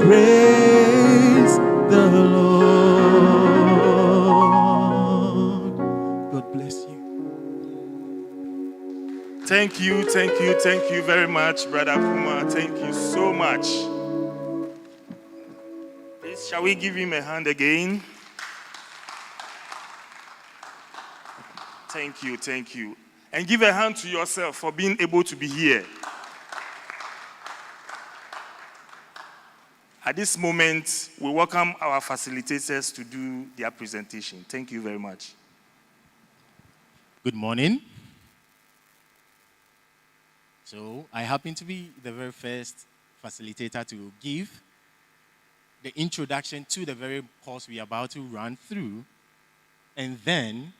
praise the Lord. God bless you. Thank you very much, Brother Puma. Thank you so much. Please, shall we give him a hand again? Thank you. And give a hand to yourself for being able to be here. At this moment, we welcome our facilitators to do their presentation. Thank you very much. Good morning. So, I happen to be the very first facilitator to give the introduction to the very course we are about to run through, and then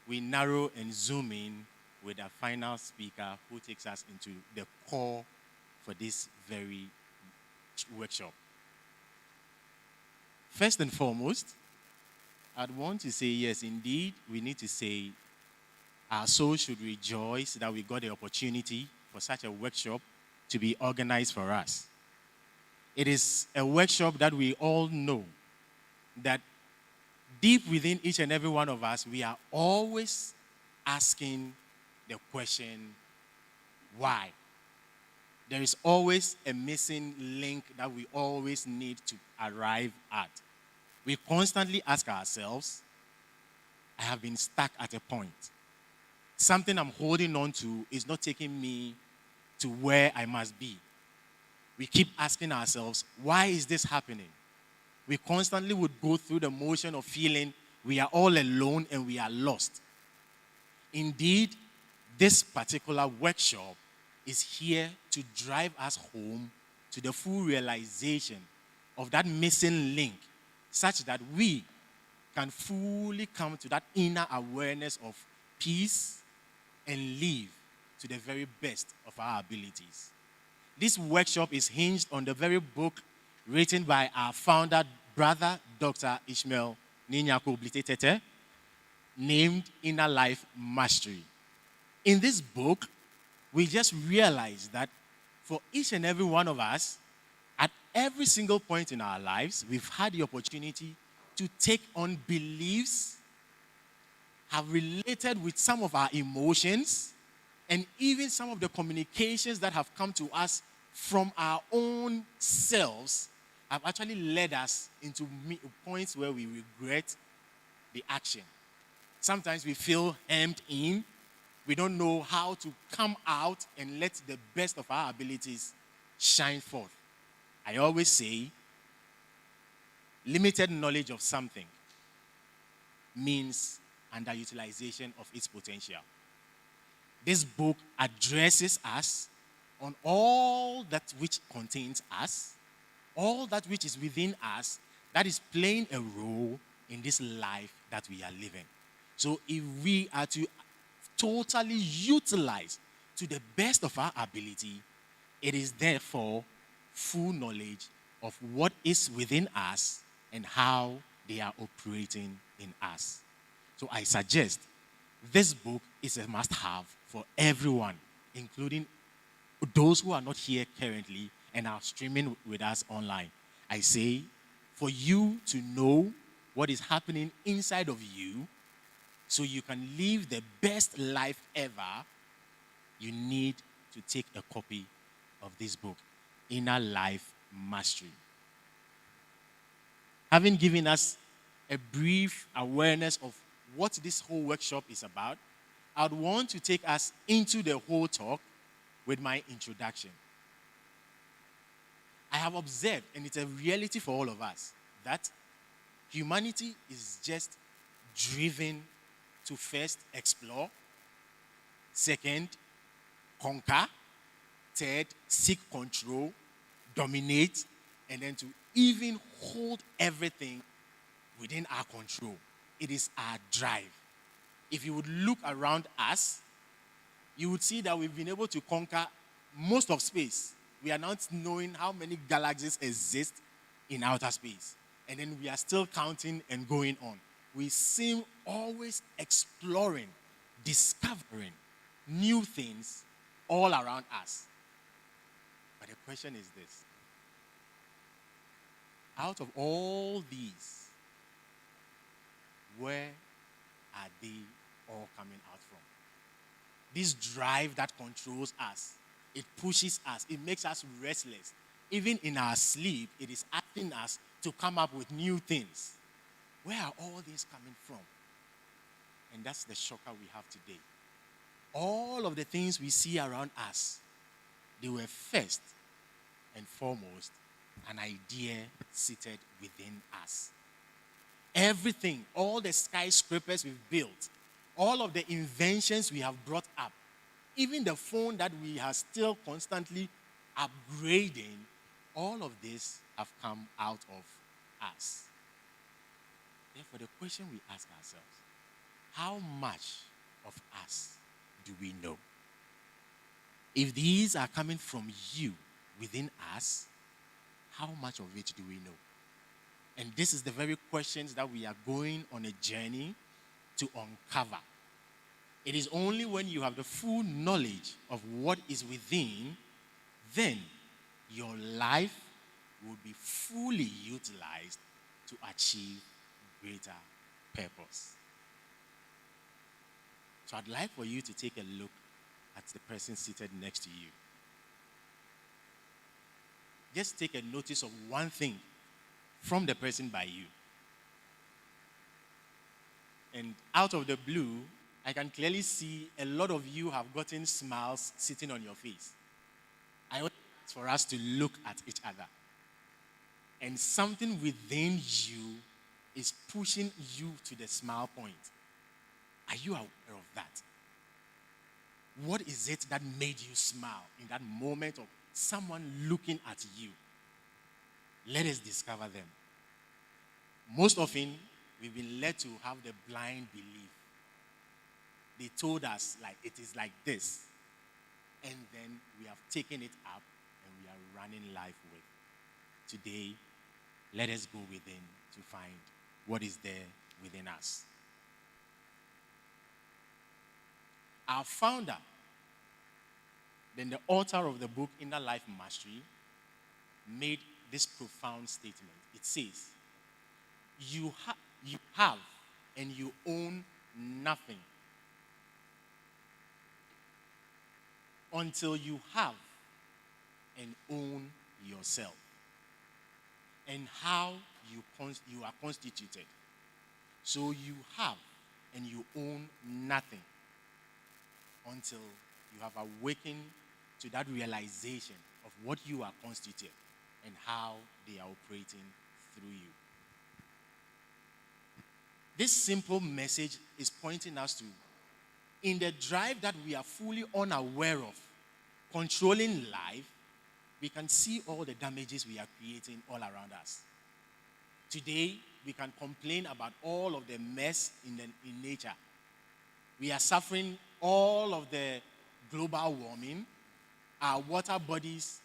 we narrow and zoom in with our final speaker who takes us into the core for this very workshop. First and foremost, I'd want to say, yes, indeed, we need to say our soul should rejoice that we got the opportunity for such a workshop to be organized for us. It is a workshop that we all know that deep within each and every one of us, we are always asking the question, why? There is always a missing link that we always need to arrive at. We constantly ask ourselves, I have been stuck at a point. Something I'm holding on to is not taking me to where I must be. We keep asking ourselves, why is this happening? We constantly would go through the motion of feeling we are all alone and we are lost. Indeed, this particular workshop is here to drive us home to the full realization of that missing link, such that we can fully come to that inner awareness of peace and live to the very best of our abilities. This workshop is hinged on the very book written by our founder, Brother Dr. Ishmael Ninyako Blitete, named Inner Life Mastery. In this book, we just realize that for each and every one of us, at every single point in our lives, we've had the opportunity to take on beliefs, have related with some of our emotions, and even some of the communications that have come to us from our own selves have actually led us into points where we regret the action. Sometimes we feel hemmed in. We don't know how to come out and let the best of our abilities shine forth. I always say, limited knowledge of something means underutilization of its potential. This book addresses us on all that which contains us, all that which is within us that is playing a role in this life that we are living. So if we are to totally utilize to the best of our ability, it is therefore full knowledge of what is within us and how they are operating in us. So I suggest this book is a must-have for everyone, including those who are not here currently and are streaming with us online. I say, for you to know what is happening inside of you so you can live the best life ever, you need to take a copy of this book, Inner Life Mastery. Having given us a brief awareness of what this whole workshop is about, I would want to take us into the whole talk with my introduction. I have observed, and it's a reality for all of us, that humanity is just driven to first explore, second, conquer, third, seek control, dominate, and then to even hold everything within our control. It is our drive. If you would look around us, you would see that we've been able to conquer most of space. We are not knowing how many galaxies exist in outer space. And then we are still counting and going on. We seem always exploring, discovering new things all around us. But the question is this: out of all these, where are they all coming out from? This drive that controls us, it pushes us, it makes us restless. Even in our sleep, it is asking us to come up with new things. Where are all these coming from? And that's the shocker we have today. All of the things we see around us, they were first and foremost an idea seated within us. Everything, all the skyscrapers we've built, all of the inventions we have brought up, even the phone that we are still constantly upgrading, all of this have come out of us. Therefore, the question we ask ourselves, how much of us do we know? If these are coming from you, within us, how much of it do we know? And this is the very questions that we are going on a journey to uncover. It is only when you have the full knowledge of what is within, then your life will be fully utilized to achieve greater purpose. So I'd like for you to take a look at the person seated next to you. Just take a notice of one thing from the person by you. And out of the blue, I can clearly see a lot of you have gotten smiles sitting on your face. I want for us to look at each other. And something within you is pushing you to the smile point. Are you aware of that? What is it that made you smile in that moment of someone looking at you? Let us discover them. Most often, we've been led to have the blind belief. They told us, like, it is like this. And then we have taken it up and we are running life with. Today, let us go within to find what is there within us. Our founder, then the author of the book Inner Life Mastery, made this profound statement. It says, you have and you own nothing until you have and own yourself and how you are constituted. So you have and you own nothing until you have awakened to that realization of what you are constituted and how they are operating through you. This simple message is pointing us to, in the drive that we are fully unaware of, controlling life, we can see all the damages we are creating all around us. Today, we can complain about all of the mess in nature. We are suffering all of the global warming, our water bodies,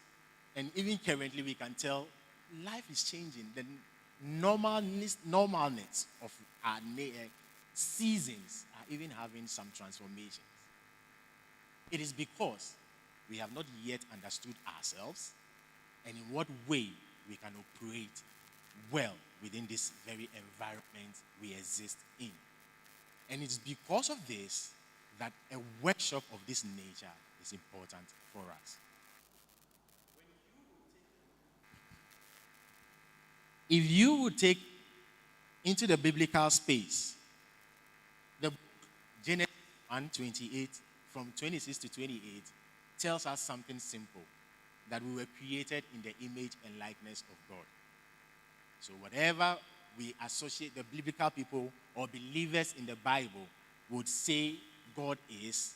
and even currently we can tell life is changing. The normalness of our seasons are even having some transformations. It is because we have not yet understood ourselves and in what way we can operate well within this very environment we exist in. And it's because of this that a workshop of this nature is important for us. If you would take into the biblical space, the book Genesis 1:28 from 26 to 28 tells us something simple, that we were created in the image and likeness of God. So whatever we associate the biblical people or believers in the Bible would say God is,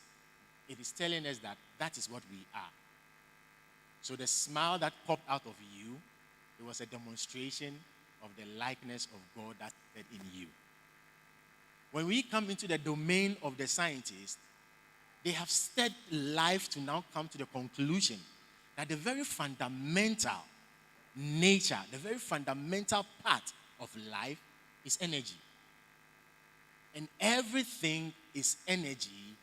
it is telling us that that is what we are. So the smile that popped out of you, it was a demonstration of the likeness of God that's in you. When we come into the domain of the scientists, they have studied life to now come to the conclusion that the very fundamental nature, the very fundamental part of life is energy. And everything is energy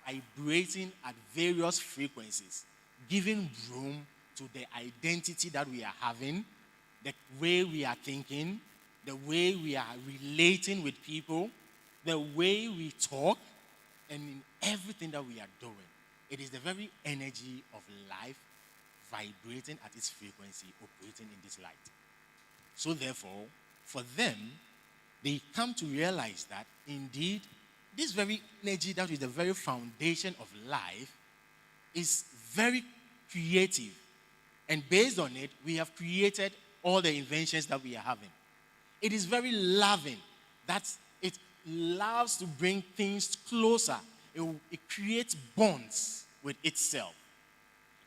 vibrating at various frequencies, giving room to the identity that we are having, the way we are thinking, the way we are relating with people, the way we talk, and in everything that we are doing. It is the very energy of life vibrating at its frequency, operating in this light. So therefore, for them, they come to realize that indeed, this very energy that is the very foundation of life is very creative. And based on it, we have created all the inventions that we are having. It is very loving, that it loves to bring things closer. It creates bonds with itself.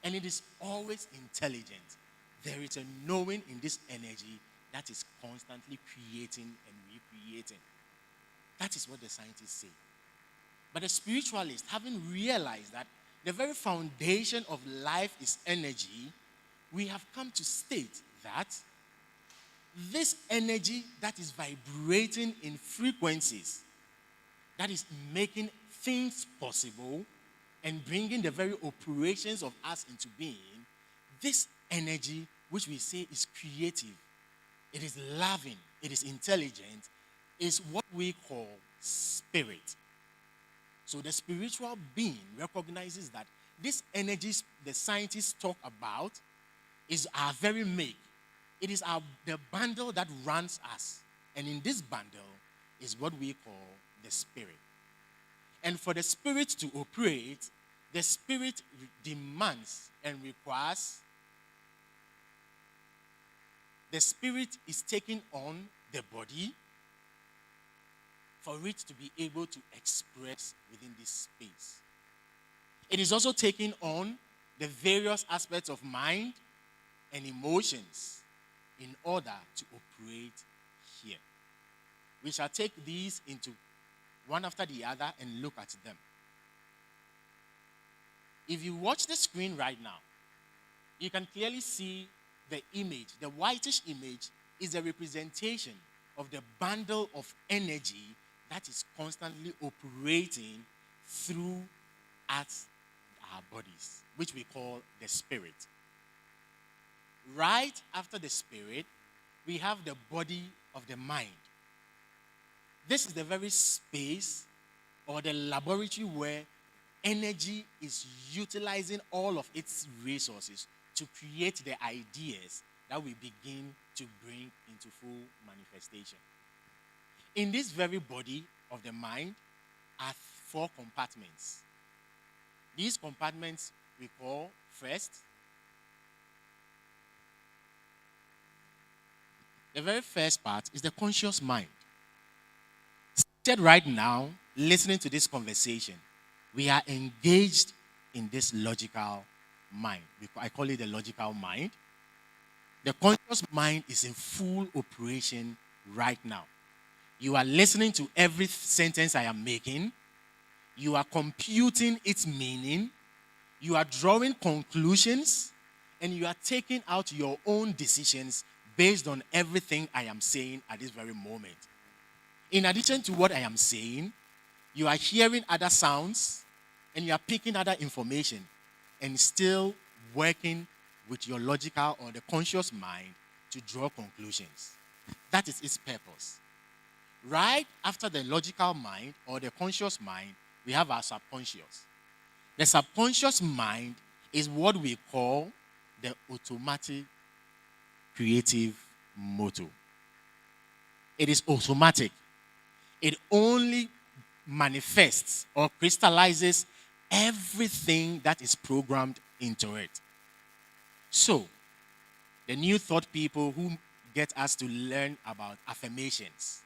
And it is always intelligent. There is a knowing in this energy that is constantly creating and recreating. That is what the scientists say. But the spiritualist, having realized that the very foundation of life is energy, we have come to state that this energy that is vibrating in frequencies, that is making things possible and bringing the very operations of us into being, this energy, which we say is creative, it is loving, it is intelligent, is what we call spirit. So the spiritual being recognizes that this energy the scientists talk about is our very make. It is the bundle that runs us. And in this bundle is what we call the spirit. And for the spirit to operate, the spirit demands and requires. The spirit is taking on the body for it to be able to express within this space. It is also taking on the various aspects of mind and emotions in order to operate here. We shall take these into one after the other and look at them. If you watch the screen right now, you can clearly see the image. The whitish image is a representation of the bundle of energy that is constantly operating through at our bodies, which we call the spirit. Right after the spirit, we have the body of the mind. This is the very space or the laboratory where energy is utilizing all of its resources to create the ideas that we begin to bring into full manifestation. In this very body of the mind are 4 compartments. These compartments we call first. The very first part is the conscious mind. Seated right now, listening to this conversation, we are engaged in this logical mind. I call it the logical mind. The conscious mind is in full operation right now. You are listening to every sentence I am making. You are computing its meaning. You are drawing conclusions. And you are taking out your own decisions based on everything I am saying at this very moment. In addition to what I am saying, you are hearing other sounds and you are picking other information and still working with your logical or the conscious mind to draw conclusions. That is its purpose. Right after the logical mind or the conscious mind, we have our subconscious. The subconscious mind is what we call the automatic creative motor. It is automatic. It only manifests or crystallizes everything that is programmed into it. So, the new thought people who get us to learn about affirmations,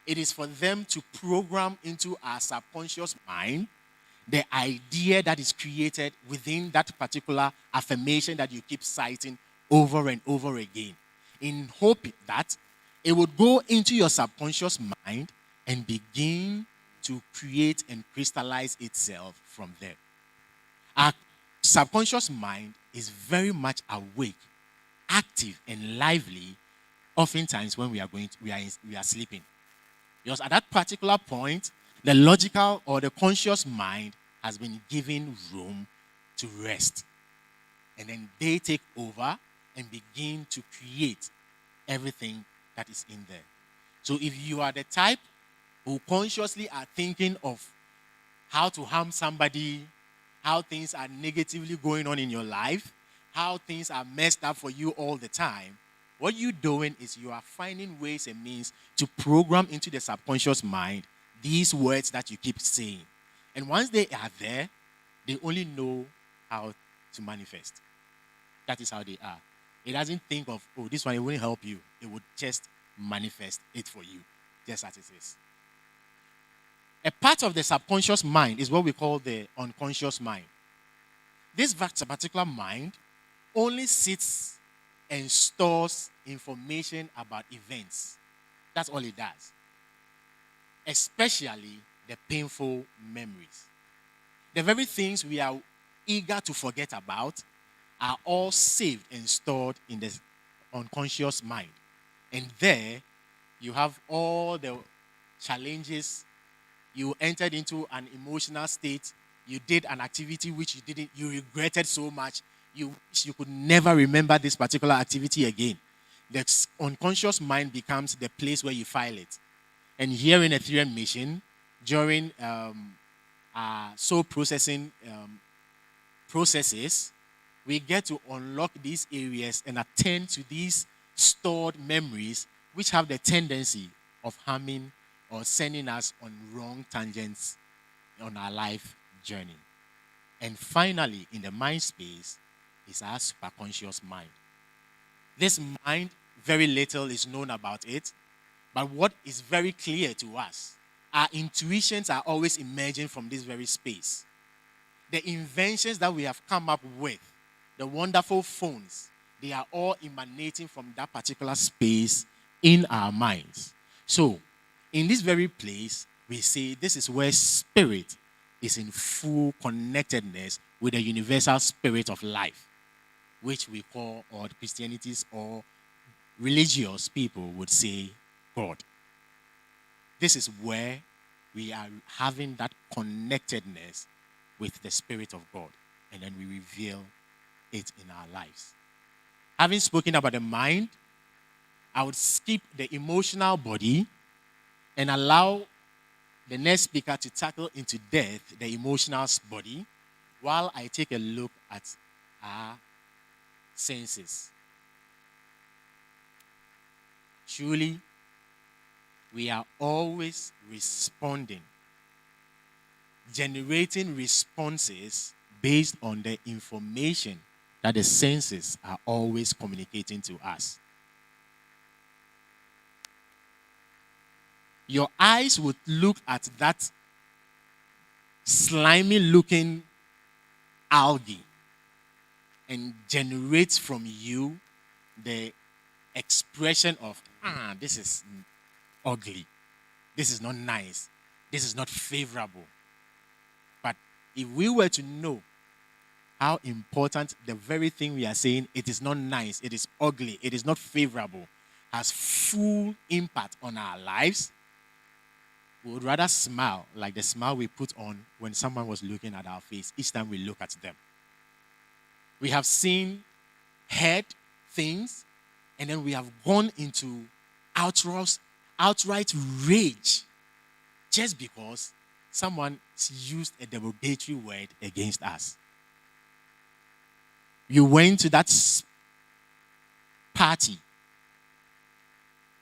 it is for them to program into our subconscious mind the idea that is created within that particular affirmation that you keep citing over and over again, in hope that it would go into your subconscious mind and begin to create and crystallize itself from there. Our subconscious mind is very much awake, active, and lively, oftentimes when we are sleeping. Because at that particular point, the logical or the conscious mind has been given room to rest. And then they take over and begin to create everything that is in there. So if you are the type who consciously are thinking of how to harm somebody, how things are negatively going on in your life, how things are messed up for you all the time, what you're doing is you are finding ways and means to program into the subconscious mind these words that you keep saying. And once they are there, they only know how to manifest. That is how they are. It doesn't think of, oh, this one, it won't help you. It would just manifest it for you, just as it is. A part of the subconscious mind is what we call the unconscious mind. This particular mind only sits and stores information about events. That's all it does. Especially the painful memories. The very things we are eager to forget about are all saved and stored in the unconscious mind. And there, you have all the challenges. You entered into an emotional state. You did an activity which you regretted so much. You could never remember this particular activity again. The unconscious mind becomes the place where you file it. And here in Ethereum Mission, during soul processing processes, we get to unlock these areas and attend to these stored memories which have the tendency of harming or sending us on wrong tangents on our life journey. And finally, in the mind space is our superconscious mind. This mind, very little is known about it, but what is very clear to us, our intuitions are always emerging from this very space. The inventions that we have come up with, the wonderful phones, they are all emanating from that particular space in our minds. So, in this very place, we say this is where spirit is in full connectedness with the universal spirit of life, which we call, or Christianities or religious people would say, God. This is where we are having that connectedness with the Spirit of God, and then we reveal it in our lives. Having spoken about the mind, I would skip the emotional body and allow the next speaker to tackle into depth the emotional body while I take a look at our senses. Truly, we are always responding, generating responses based on the information that the senses are always communicating to us. Your eyes would look at that slimy looking algae and generate from you the expression of, this is ugly. This is not nice. This is not favorable. But if we were to know how important the very thing we are saying, it is not nice, it is ugly, it is not favorable, has full impact on our lives, we would rather smile like the smile we put on when someone was looking at our face each time we look at them. We have seen, heard things, and then we have gone into outright rage just because someone used a derogatory word against us. You went to that party.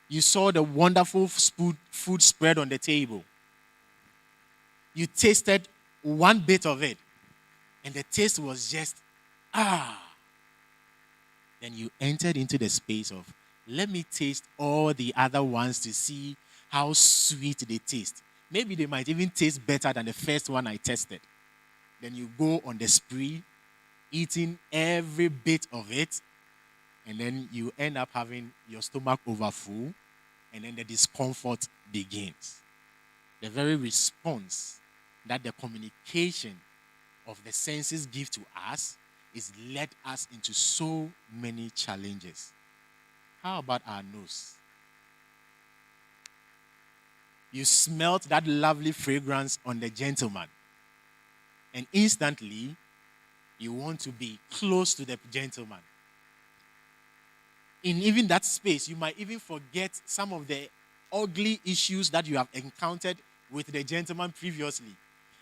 You saw the wonderful food spread on the table. You tasted one bit of it, and the taste was just, Then you entered into the space of, let me taste all the other ones to see how sweet they taste. Maybe they might even taste better than the first one I tested. Then you go on the spree, eating every bit of it, and then you end up having your stomach overfull, and then the discomfort begins. The very response that the communication of the senses give to us is led us into so many challenges. How about our nose? You smelt that lovely fragrance on the gentleman, and instantly you want to be close to the gentleman. In even that space, you might even forget some of the ugly issues that you have encountered with the gentleman previously.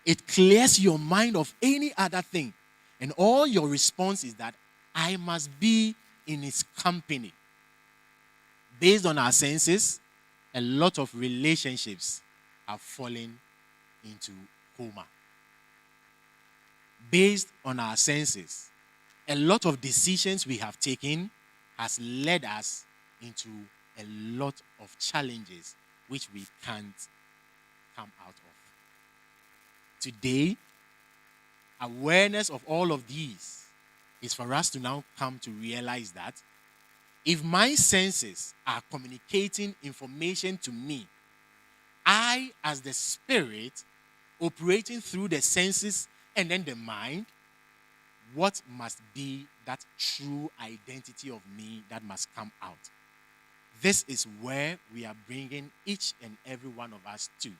It clears your mind of any other thing. And all your response is that I must be in his company. Based on our senses, a lot of relationships have fallen into coma. Based on our senses, a lot of decisions we have taken has led us into a lot of challenges which we can't come out of. Today, awareness of all of these is for us to now come to realize that if my senses are communicating information to me, I, as the spirit, operating through the senses and then the mind, what must be that true identity of me that must come out? This is where we are bringing each and every one of us to.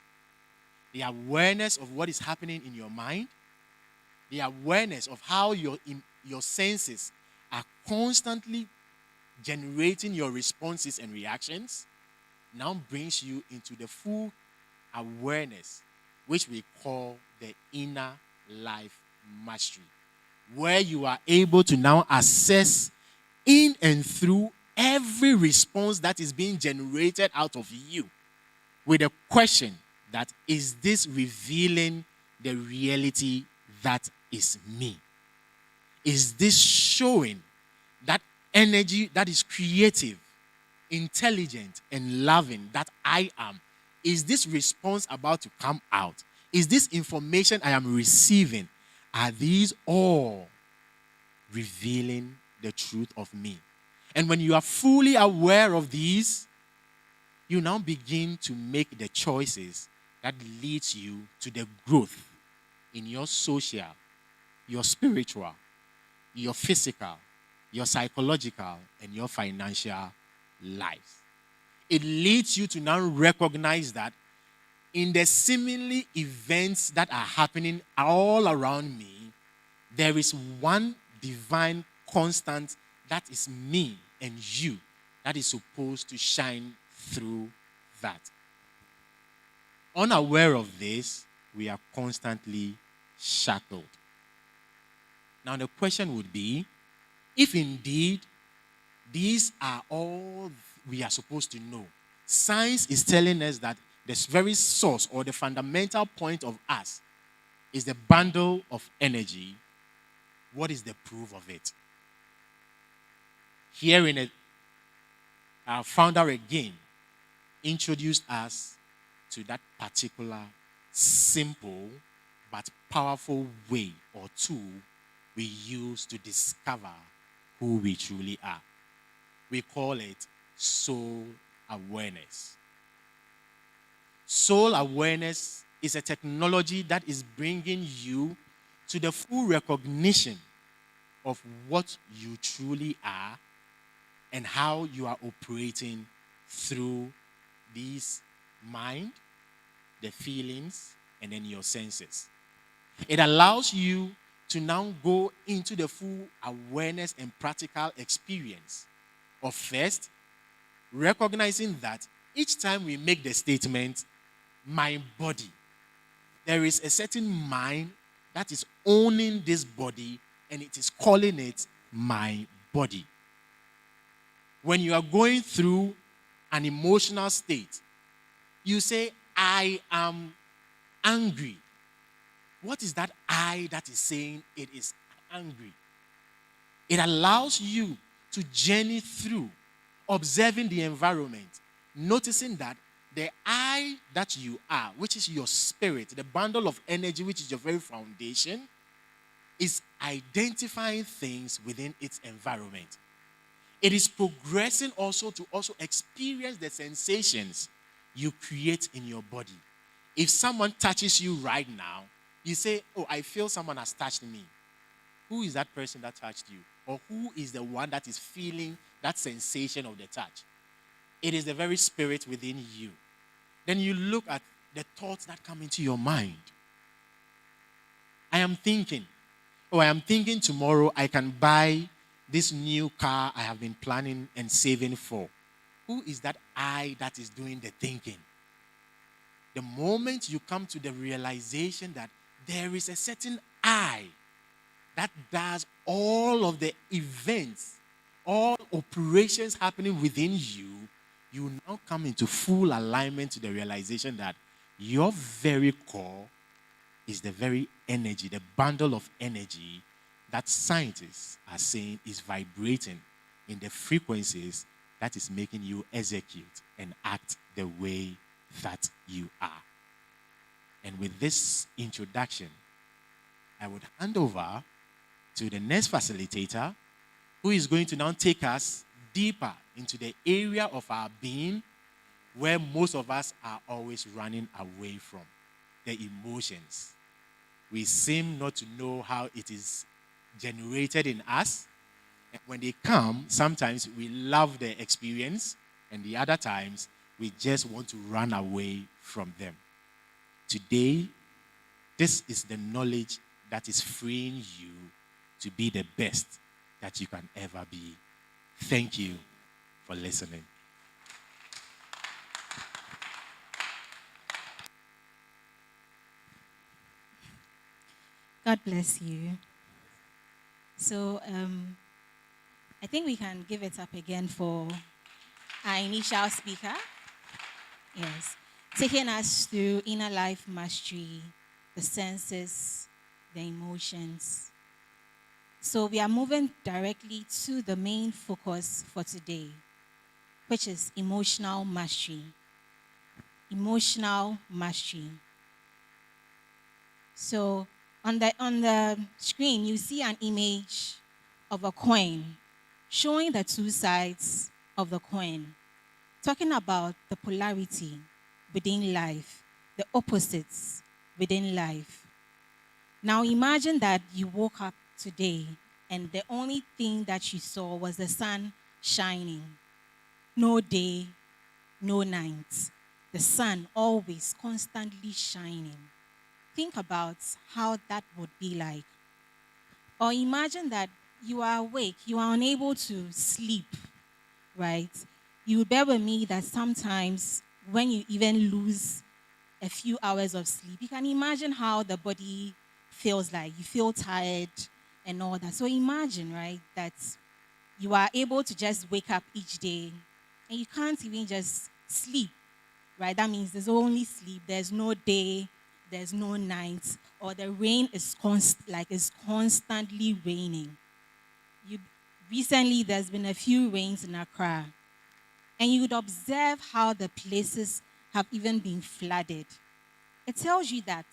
The awareness of what is happening in your mind, the awareness of how your senses are constantly generating your responses and reactions, now brings you into the full awareness, which we call the inner life mastery, where you are able to now assess in and through every response that is being generated out of you with a question that, is this revealing the reality that is me? Is this showing that energy that is creative, intelligent, and loving that I am? Is this response about to come out? Is this information I am receiving? Are these all revealing the truth of me? And when you are fully aware of these, you now begin to make the choices that leads you to the growth in your social, your spiritual, your physical, your psychological, and your financial lives. It leads you to now recognize that in the seemingly events that are happening all around me, there is one divine constant that is me and you that is supposed to shine through that. Unaware of this, we are constantly shackled. Now the question would be, if indeed these are all we are supposed to know, science is telling us that the very source or the fundamental point of us is the bundle of energy. What is the proof of it? Here in it, our founder again introduced us to that particular simple but powerful way or tool we use to discover who we truly are. We call it soul awareness. Soul awareness is a technology that is bringing you to the full recognition of what you truly are and how you are operating through these mind, the feelings, and then your senses. It allows you to now go into the full awareness and practical experience of first recognizing that each time we make the statement, my body, there is a certain mind that is owning this body and it is calling it my body. When you are going through an emotional state, you say, I am angry. What is that I that is saying it is angry? It allows you to journey through observing the environment, noticing that the I that you are, which is your spirit, the bundle of energy, which is your very foundation, is identifying things within its environment. It is progressing also to also experience the sensations you create in your body. If someone touches you right now, you say, oh, I feel someone has touched me. Who is that person that touched you? Or who is the one that is feeling that sensation of the touch? It is the very spirit within you. Then you look at the thoughts that come into your mind. I am thinking tomorrow I can buy this new car I have been planning and saving for? Who is that I that is doing the thinking? The moment you come to the realization that there is a certain I that does all of the events, all operations happening within you, you now come into full alignment to the realization that your very core is the very energy, the bundle of energy that scientists are saying is vibrating in the frequencies that is making you execute and act the way that you are. And with this introduction, I would hand over to the next facilitator, who is going to now take us deeper into the area of our being where most of us are always running away from, the emotions. We seem not to know how it is generated in us. And when they come, sometimes we love the experience, and the other times we just want to run away from them. Today, this is the knowledge that is freeing you to be the best that you can ever be. Thank you for listening. God bless you. So I think we can give it up again for our initial speaker. Yes. Taking us through inner life mastery, the senses, the emotions. So we are moving directly to the main focus for today, which is emotional mastery. Emotional mastery. So on the screen, you see an image of a coin showing the two sides of the coin, talking about the polarity within life, the opposites within life. Now imagine that you woke up today and the only thing that you saw was the sun shining. No day, no night. The sun always constantly shining. Think about how that would be like. Or imagine that you are awake, you are unable to sleep, right? You bear with me that sometimes when you even lose a few hours of sleep, you can imagine how the body feels like. You feel tired and all that. So imagine, right, that you are able to just wake up each day and you can't even just sleep, right? That means there's only sleep, there's no day, there's no night, or the rain is constantly raining. Recently, there's been a few rains in Accra, and you would observe how the places have even been flooded. It tells you that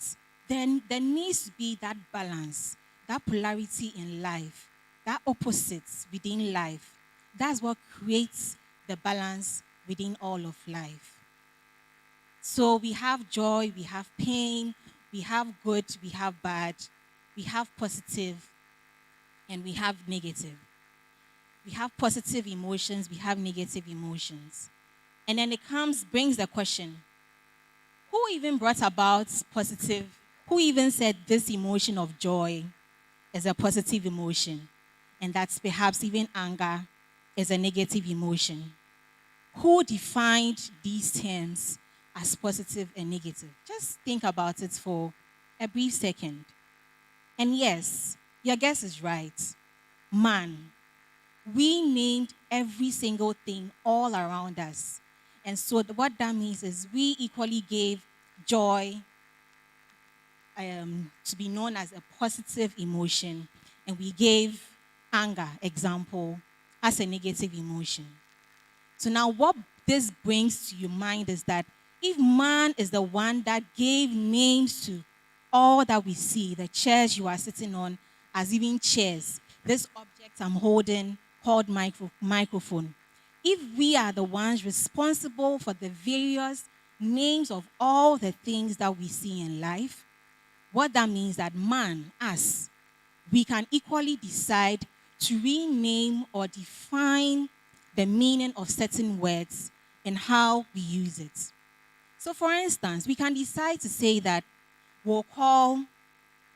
then there needs to be that balance, that polarity in life, that opposites within life. That's what creates the balance within all of life. So we have joy, we have pain, we have good, we have bad, we have positive, and we have negative. We have positive emotions, we have negative emotions. And then it brings the question, who even brought about positive? Who even said this emotion of joy is a positive emotion? And that's perhaps even anger is a negative emotion. Who defined these terms as positive and negative? Just think about it for a brief second. And yes, your guess is right. Man. We named every single thing all around us. And so what that means is we equally gave joy to be known as a positive emotion, and we gave anger, example, as a negative emotion. So now what this brings to your mind is that if man is the one that gave names to all that we see, the chairs you are sitting on as even chairs, this object I'm holding called microphone, if we are the ones responsible for the various names of all the things that we see in life, what that means that man, us, we can equally decide to rename or define the meaning of certain words and how we use it. So for instance, we can decide to say that we'll call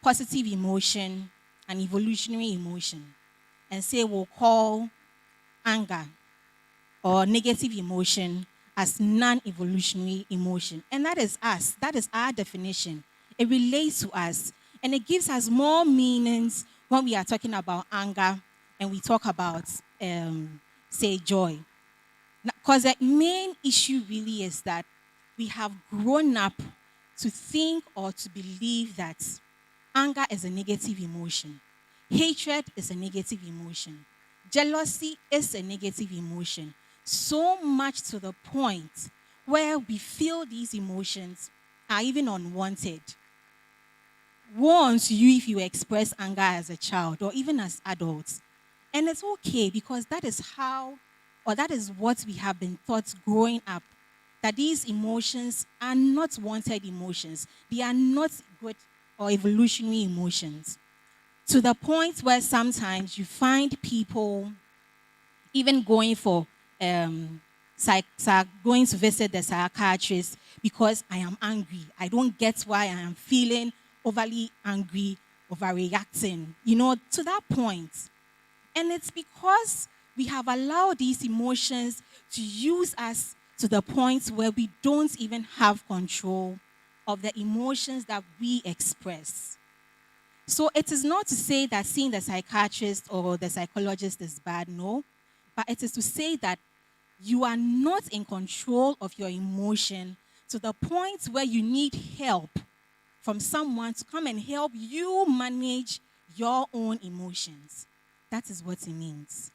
positive emotion an evolutionary emotion. and say we'll call anger or negative emotion as non-evolutionary emotion. And that is us. That is our definition. It relates to us. And it gives us more meanings when we are talking about anger and we talk about, say, joy. Because the main issue really is that we have grown up to think or to believe that anger is a negative emotion. Hatred is a negative emotion. Jealousy is a negative emotion. So much to the point where we feel these emotions are even unwanted. Woe unto you if you express anger as a child or even as adults. And it's okay because that is how, or that is what we have been taught growing up, that these emotions are not wanted emotions. They are not good or evolutionary emotions. To the point where sometimes you find people even going for going to visit the psychiatrist because I am angry. I don't get why I am feeling overly angry, overreacting, to that point. And it's because we have allowed these emotions to use us to the point where we don't even have control of the emotions that we express. So it is not to say that seeing the psychiatrist or the psychologist is bad, no. But it is to say that you are not in control of your emotion to the point where you need help from someone to come and help you manage your own emotions. That is what it means.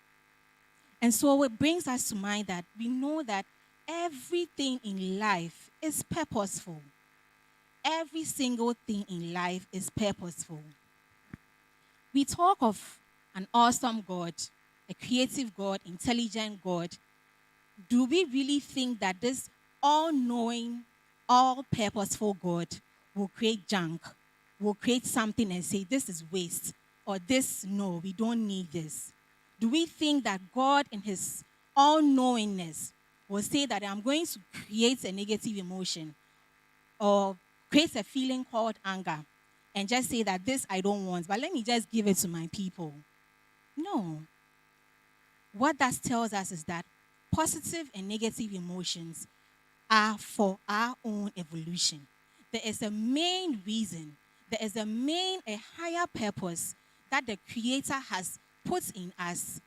And so it brings us to mind that we know that everything in life is purposeful. Every single thing in life is purposeful. We talk of an awesome God, a creative God, intelligent God. Do we really think that this all-knowing, all-purposeful God will create junk, will create something and say, this is waste, or this, no, we don't need this? Do we think that God in his all-knowingness will say that I'm going to create a negative emotion or create a feeling called anger and just say that this I don't want, but let me just give it to my people? No. What that tells us is that positive and negative emotions are for our own evolution. There is a main reason, there is a higher purpose that the Creator has put in us,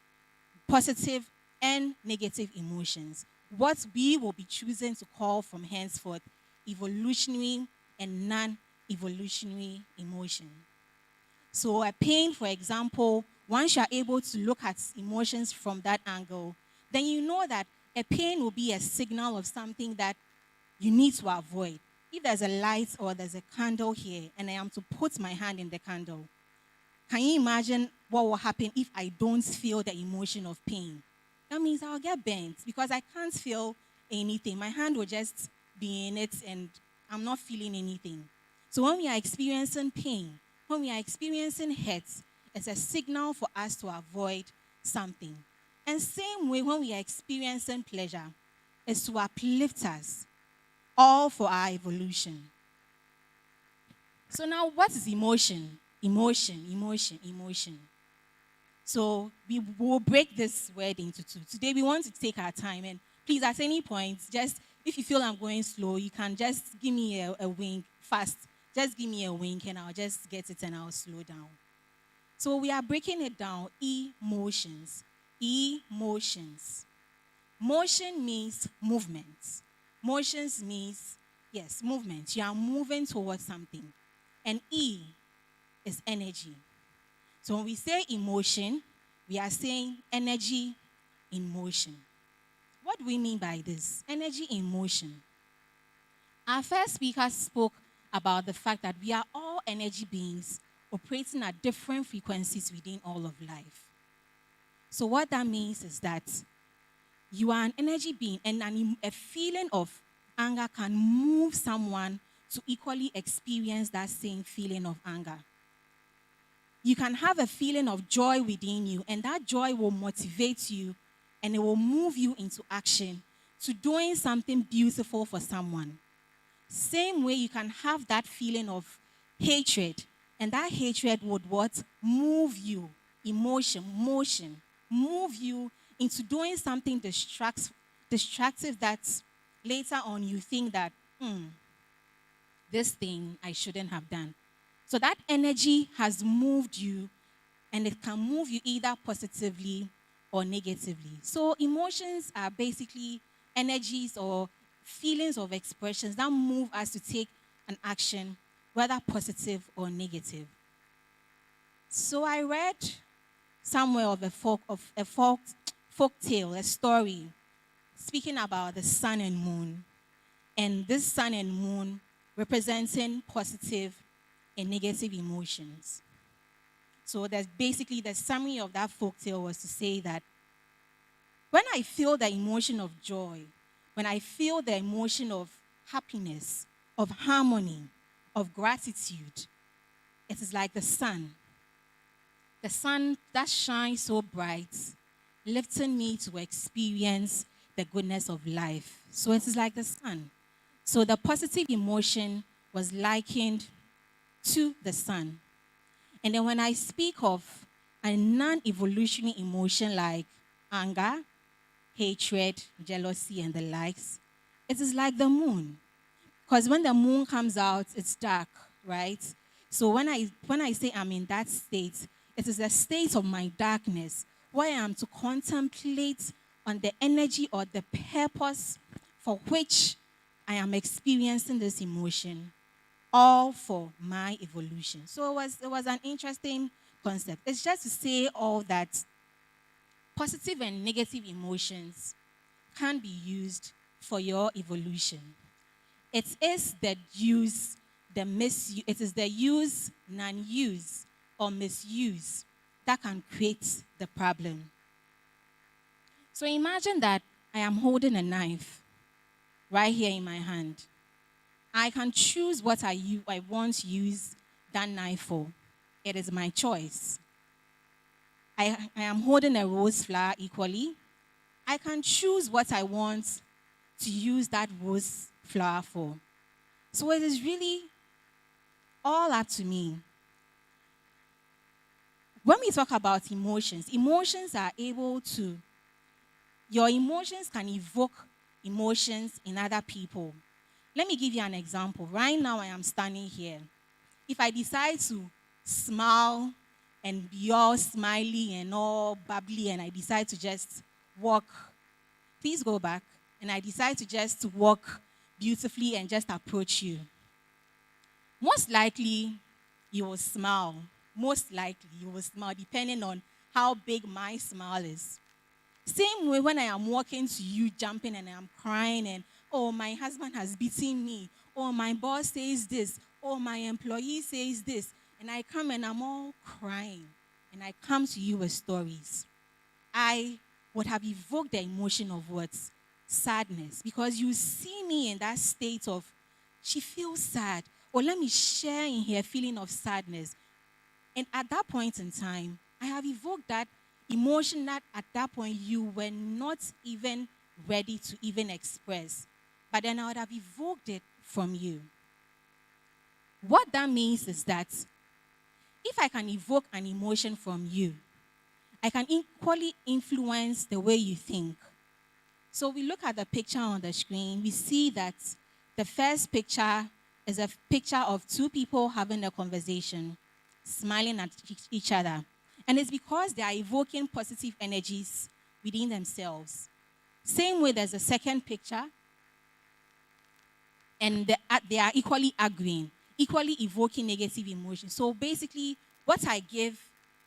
positive and negative emotions. What we will be choosing to call from henceforth evolutionary and non-evolutionary emotion. So a pain, for example, once you are able to look at emotions from that angle, then you know that a pain will be a signal of something that you need to avoid. If there's a light or there's a candle here and I am to put my hand in the candle, can you imagine what will happen if I don't feel the emotion of pain? That means I'll get burnt because I can't feel anything. My hand will just be in it and I'm not feeling anything. So when we are experiencing pain, when we are experiencing hurt, it's a signal for us to avoid something. And same way, when we are experiencing pleasure, it's to uplift us, all for our evolution. So now, what is emotion? Emotion. So we will break this word into two. Today we want to take our time, and please, at any point, just if you feel I'm going slow, you can just give me a wink fast. Just give me a wink and I'll just get it and I'll slow down. So we are breaking it down. Emotions. Motion means movement. Motions means, yes, movement. You are moving towards something. And E is energy. So when we say emotion, we are saying energy in motion. What do we mean by this? Energy in motion. Our first speaker spoke about the fact that we are all energy beings operating at different frequencies within all of life. So what that means is that you are an energy being, and a feeling of anger can move someone to equally experience that same feeling of anger. You can have a feeling of joy within you, and that joy will motivate you and it will move you into action to doing something beautiful for someone. Same way, you can have that feeling of hatred, and that hatred would what? Move you motion, move you into doing something destructive that later on you think that, this thing I shouldn't have done. So that energy has moved you, and it can move you either positively or negatively. So emotions are basically energies or feelings of expressions that move us to take an action, whether positive or negative. So I read somewhere of a folk tale, a story, speaking about the sun and moon, and this sun and moon representing positive and negative emotions. So that's basically the summary of that folk tale was to say that when I feel the emotion of joy, when I feel the emotion of happiness, of harmony, of gratitude, it is like the sun that shines so bright, lifting me to experience the goodness of life. So it is like the sun. So the positive emotion was likened to the sun. And then when I speak of a non-evolutionary emotion like anger, hatred, jealousy, and the likes, it is like the moon. Because when the moon comes out, it's dark, right? So when I say I'm in that state, it is a state of my darkness where I am to contemplate on the energy or the purpose for which I am experiencing this emotion, all for my evolution. So it was an interesting concept. It's just to say all that positive and negative emotions can be used for your evolution. It is the use, the misuse, it is the use, non-use, or misuse that can create the problem. So imagine that I am holding a knife right here in my hand. I can choose what I want to use that knife for. It is my choice. I am holding a rose flower equally. I can choose what I want to use that rose flower for. So it is really all up to me. When we talk about emotions, your emotions can evoke emotions in other people. Let me give you an example. Right now, I am standing here. If I decide to smile and be all smiley and all bubbly, and I decide to just walk, please go back, and I decide to just walk beautifully and just approach you, most likely you will smile. Most likely you will smile, depending on how big my smile is. Same way when I am walking to you, jumping, and I am crying, and oh, my husband has beaten me, or my boss says this, or my employee says this, and I come and I'm all crying, and I come to you with stories. I would have evoked the emotion of what? Sadness, because you see me in that state of, she feels sad, or let me share in her feeling of sadness. And at that point in time, I have evoked that emotion that at that point you were not even ready to even express. But then I would have evoked it from you. What that means is that if I can evoke an emotion from you, I can equally influence the way you think. So we look at the picture on the screen, we see that the first picture is a picture of two people having a conversation, smiling at each other. And it's because they are evoking positive energies within themselves. Same way, there's a second picture, and they are equally arguing, equally evoking negative emotions. So basically, what I give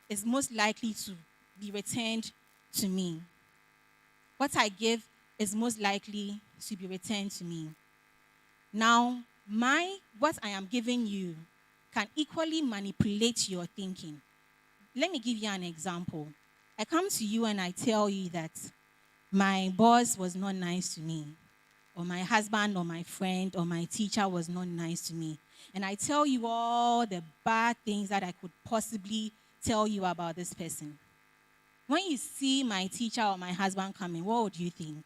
is most likely to be returned to me. What I give is most likely to be returned to me. Now, what I am giving you can equally manipulate your thinking. Let me give you an example. I come to you and I tell you that my boss was not nice to me, or my husband or my friend or my teacher was not nice to me. And I tell you all the bad things that I could possibly tell you about this person. When you see my teacher or my husband coming, what would you think?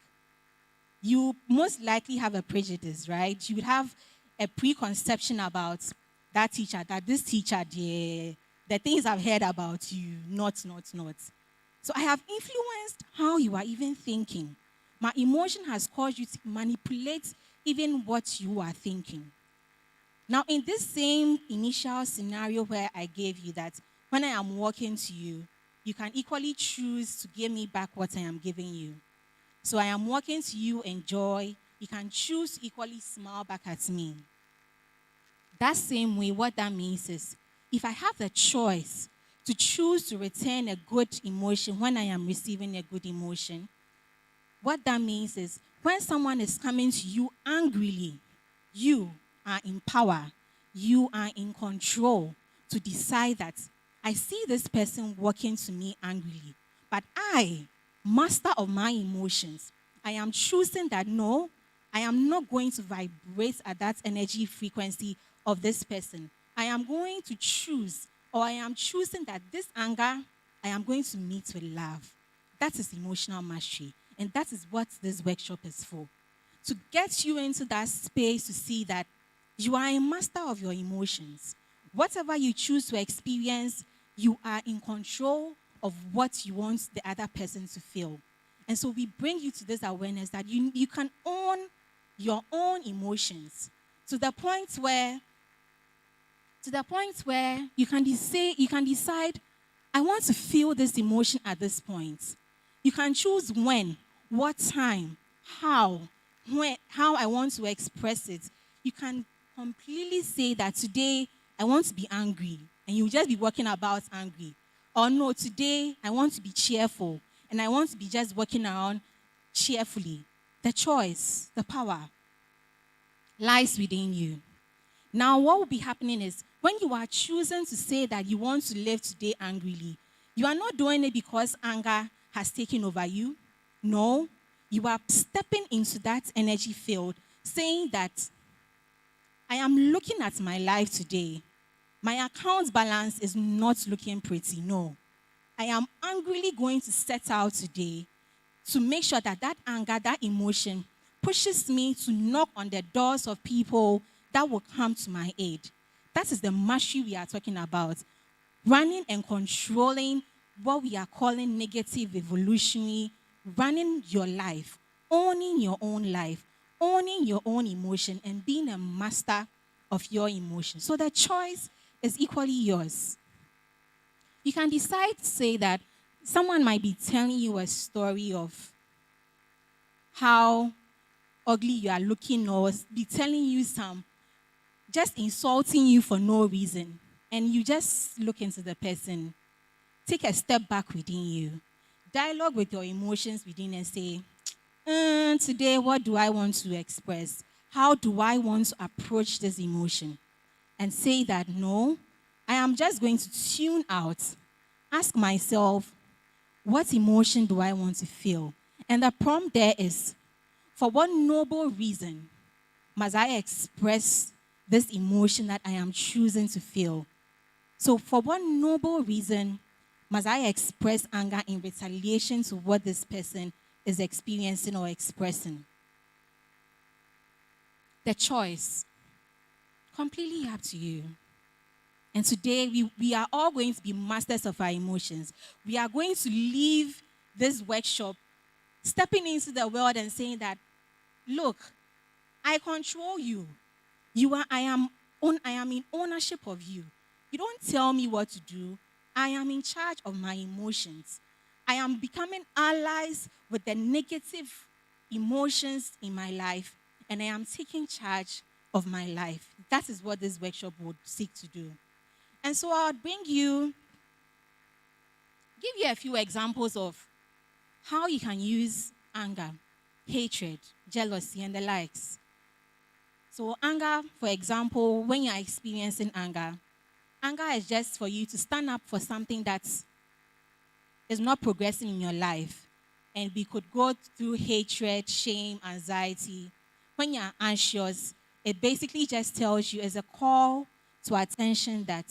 You most likely have a prejudice, right? You would have a preconception about that teacher, that this teacher, the things I've heard about you, not. So I have influenced how you are even thinking. My emotion has caused you to manipulate even what you are thinking. Now, in this same initial scenario where I gave you that when I am walking to you, you can equally choose to give me back what I am giving you. So I am walking to you in joy. You can choose to equally smile back at me. That same way, what that means is if I have the choice to choose to return a good emotion when I am receiving a good emotion, what that means is when someone is coming to you angrily, you are in power, you are in control to decide that I see this person walking to me angrily, but I, master of my emotions, I am choosing that no, I am not going to vibrate at that energy frequency of this person. I am going to choose, or I am choosing that this anger, I am going to meet with love. That is emotional mastery. And that is what this workshop is for. To get you into that space to see that you are a master of your emotions. Whatever you choose to experience, you are in control of what you want the other person to feel. And so we bring you to this awareness that you can own your own emotions to the point where you can decide, I want to feel this emotion at this point. You can choose when, what time, how I want to express it. You can completely say that today I want to be angry, and you'll just be walking about angry. Or no, today I want to be cheerful, and I want to be just walking around cheerfully. The choice, the power lies within you. Now, what will be happening is when you are choosing to say that you want to live today angrily, you are not doing it because anger has taken over you. No, you are stepping into that energy field, saying that I am looking at my life today. My account balance is not looking pretty. No, I am angrily going to set out today to make sure that that anger, that emotion, pushes me to knock on the doors of people that will come to my aid. That is the mastery we are talking about. Running and controlling what we are calling negative evolutionary, running your life, owning your own life, owning your own emotion, and being a master of your emotion. So the choice is equally yours. You can decide to say that someone might be telling you a story of how ugly you are looking, or be telling you just insulting you for no reason. And you just look into the person, take a step back within you, dialogue with your emotions within and say, today, what do I want to express? How do I want to approach this emotion? And say that, no, I am just going to tune out, ask myself, what emotion do I want to feel? And the prompt there is, for what noble reason must I express this emotion that I am choosing to feel? So for what noble reason must I express anger in retaliation to what this person is experiencing or expressing? The choice, completely up to you. And today, we are all going to be masters of our emotions. We are going to leave this workshop stepping into the world and saying that, look, I control you. I am in ownership of you. You don't tell me what to do. I am in charge of my emotions. I am becoming allies with the negative emotions in my life, and I am taking charge of my life. That is what this workshop would seek to do. And so I'll give you a few examples of how you can use anger, hatred, jealousy, and the likes. So anger, for example, when you're experiencing anger is just for you to stand up for something that is not progressing in your life. And we could go through hatred, shame, anxiety. When you're anxious, it basically just tells you as a call to attention that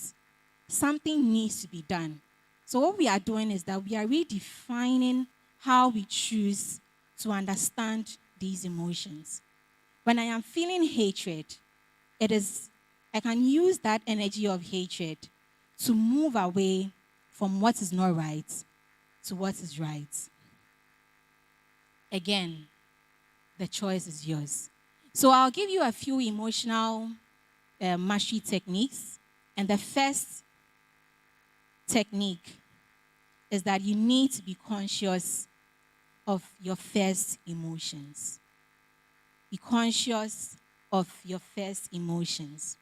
something needs to be done. So what we are doing is that we are redefining how we choose to understand these emotions. When I am feeling hatred, I can use that energy of hatred to move away from what is not right to what is right. Again, the choice is yours. So I'll give you a few emotional mastery techniques. And the first technique is that you need to be conscious of your first emotions. Be conscious of your first emotions.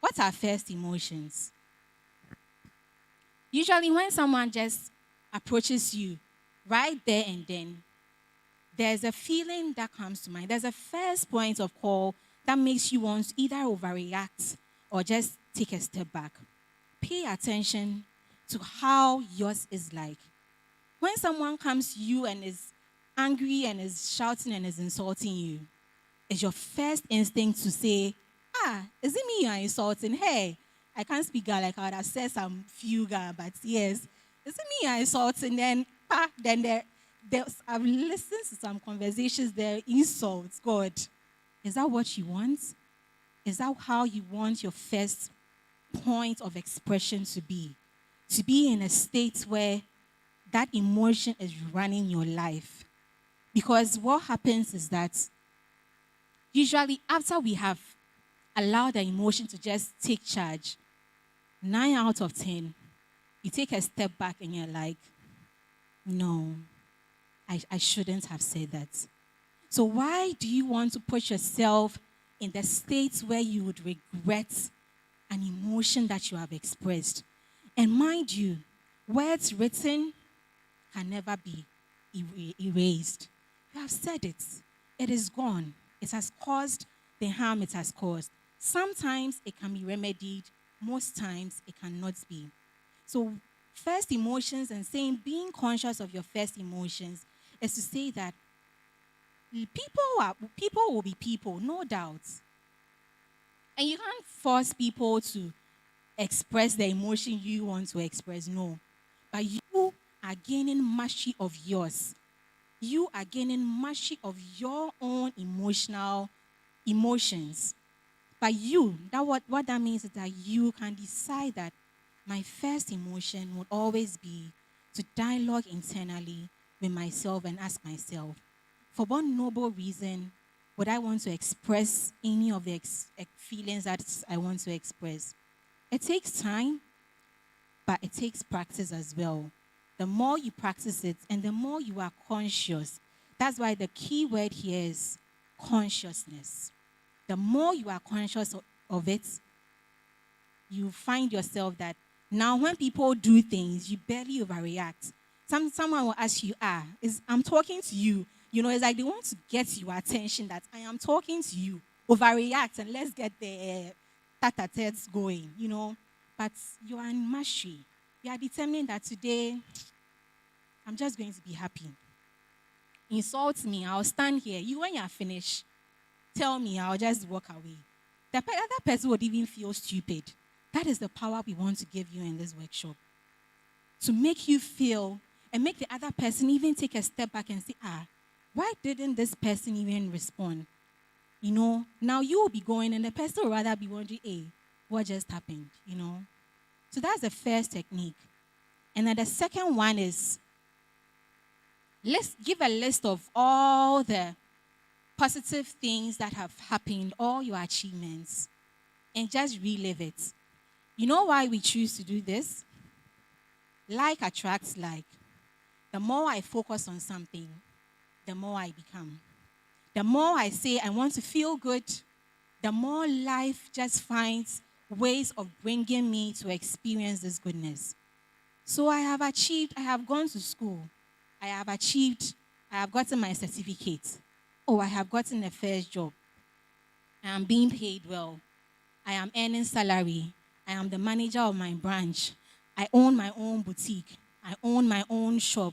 What are first emotions? Usually, when someone just approaches you right there and then, there's a feeling that comes to mind. There's a first point of call that makes you want to either overreact or just take a step back. Pay attention to how yours is like. When someone comes to you and is angry and is shouting and is insulting you, it's your first instinct to say, is it me you are insulting? Hey, I can't speak Ga, like I would have said some few Ga, but yes, is it me you are insulting? Then I've listened to some conversations there, insults. God, is that what you want? Is that how you want your first point of expression to be? To be in a state where that emotion is running your life. Because what happens is that usually after we have allowed the emotion to just take charge, 9 out of 10, you take a step back and you're like, no, I shouldn't have said that. So why do you want to put yourself in the state where you would regret an emotion that you have expressed? And mind you, words written can never be erased. You have said it. It is gone. It has caused the harm it has caused. Sometimes it can be remedied. Most times it cannot be. So first emotions and saying being conscious of your first emotions is to say that people will be people, no doubt. And you can't force people to express the emotion you want to express, no. But you are gaining mastery of yours. You are gaining mastery of your own emotions. But what that means is that you can decide that my first emotion would always be to dialogue internally with myself and ask myself, for what noble reason would I want to express any of the feelings that I want to express? It takes time, but it takes practice as well. The more you practice it and the more you are conscious, that's why the key word here is consciousness. The more you are conscious of it, you find yourself that now when people do things, you barely overreact. Someone will ask you, I'm talking to you. You know, it's like they want to get your attention that I am talking to you. Overreact and let's get the tete-a-tetes going, you know. But you are in mastery. You are determined that today, I'm just going to be happy. Insult me, I'll stand here. You, when you're finished, tell me, I'll just walk away. The other person would even feel stupid. That is the power we want to give you in this workshop. To make you feel and make the other person even take a step back and say, why didn't this person even respond? You know, now you will be going and the person will rather be wondering, hey, what just happened, you know? So that's the first technique. And then the second one is, let's give a list of all the positive things that have happened, all your achievements, and just relive it. You know why we choose to do this? Like attracts like. The more I focus on something, the more I become. The more I say I want to feel good, the more life just finds ways of bringing me to experience this goodness. So I have achieved, I have gone to school. I have achieved, I have gotten my certificate. Oh, I have gotten a first job. I am being paid well. I am earning salary. I am the manager of my branch. I own my own boutique. I own my own shop.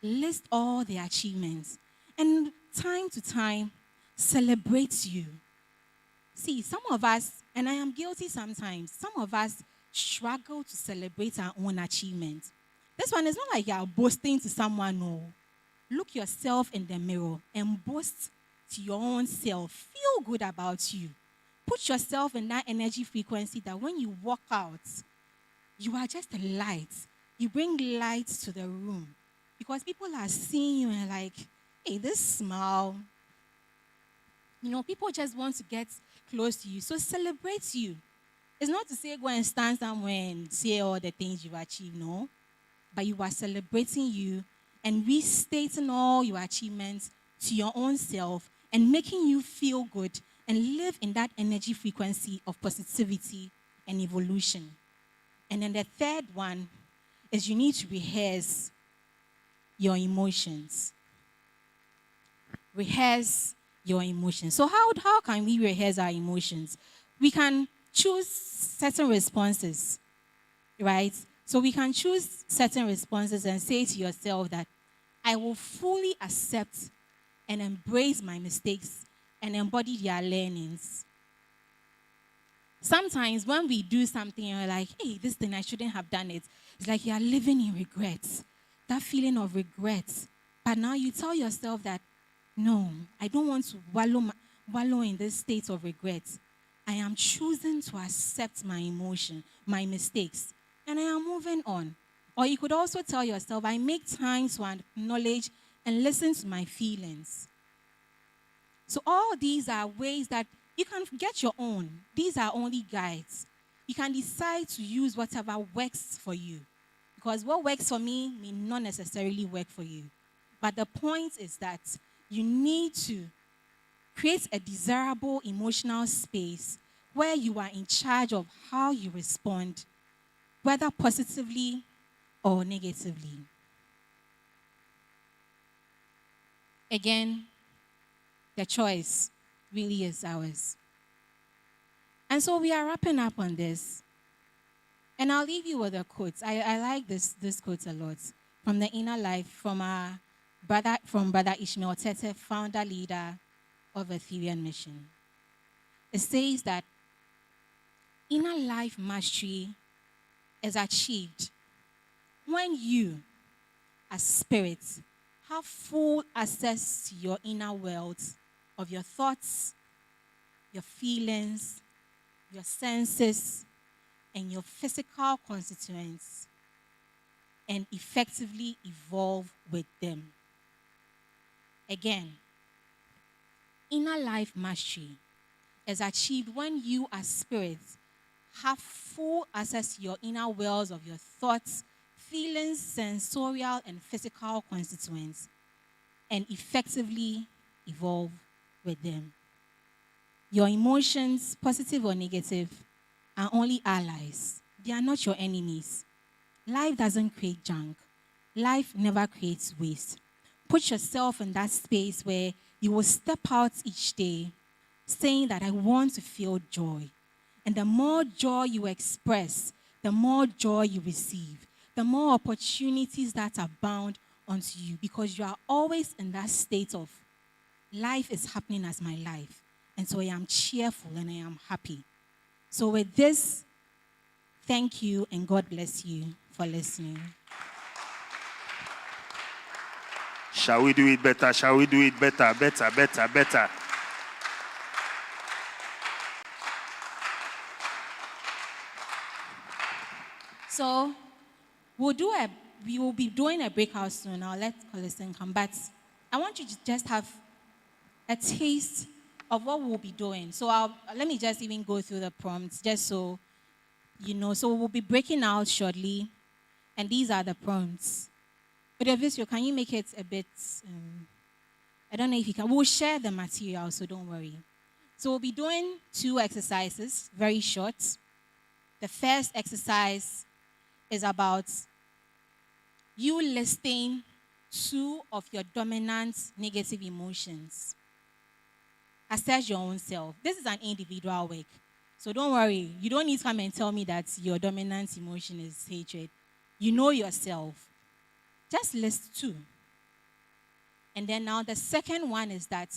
List all the achievements. And time to time, celebrate you. See, some of us, and I am guilty sometimes, some of us struggle to celebrate our own achievements. This one is not like you're boasting to someone, no. Look yourself in the mirror and boast to your own self. Feel good about you. Put yourself in that energy frequency that when you walk out, You are just a light. You bring light to the room because people are seeing you and like, hey, this smile. People just want to get close to you. So celebrate you. It's not to say go and stand somewhere and say all the things you've achieved, no. But you are celebrating you and restating all your achievements to your own self and making you feel good and live in that energy frequency of positivity and evolution. And then the third one is you need to rehearse your emotions. Rehearse your emotions. So how can we rehearse our emotions? We can choose certain responses, right? So we can choose certain responses and say to yourself that I will fully accept and embrace my mistakes and embody their learnings. Sometimes when we do something and we're like, hey, this thing, I shouldn't have done it. It's like you are living in regret. That feeling of regret. But now you tell yourself that, no, I don't want to wallow in this state of regret. I am choosing to accept my emotion, my mistakes, and I am moving on. Or you could also tell yourself, I make time to acknowledge and listen to my feelings. So all these are ways that you can get your own. These are only guides. You can decide to use whatever works for you. Because what works for me may not necessarily work for you. But the point is that you need to create a desirable emotional space where you are in charge of how you respond, whether positively or negatively. Again, the choice really is ours. And so we are wrapping up on this. And I'll leave you with a quote. I like this quote a lot. From the Inner Life, from Brother Ishmael Tete, founder leader of Ethereum Mission. It says that inner life mastery is achieved when you, as spirit, have full access to your inner world of your thoughts, your feelings, your senses, and your physical constituents, and effectively evolve with them. Again, inner life mastery is achieved when you as spirit have full access to your inner worlds of your thoughts, feelings, sensorial and physical constituents, and effectively evolve with them. Your emotions, positive or negative, are only allies. They are not your enemies. Life doesn't create junk. Life never creates waste. Put yourself in that space where you will step out each day saying that I want to feel joy. And the more joy you express, the more joy you receive, the more opportunities that abound onto you, because you are always in that state of life is happening as my life. And so I am cheerful and I am happy. So with this, thank you and God bless you for listening. Shall we do it better? Shall we do it better, better, better, better? So we will be doing a breakout soon. I'll let Colliston come. But I want you to just have a taste of what we'll be doing. So let me just even go through the prompts just so you know. So we'll be breaking out shortly. And these are the prompts. But Visio, can you make it a bit, I don't know if you can. We'll share the material, so don't worry. So we'll be doing 2 exercises, very short. The first exercise is about you listing 2 of your dominant negative emotions. Assess your own self. This is an individual work. So don't worry. You don't need to come and tell me that your dominant emotion is hatred. You know yourself. Just list 2. And then now the second one is that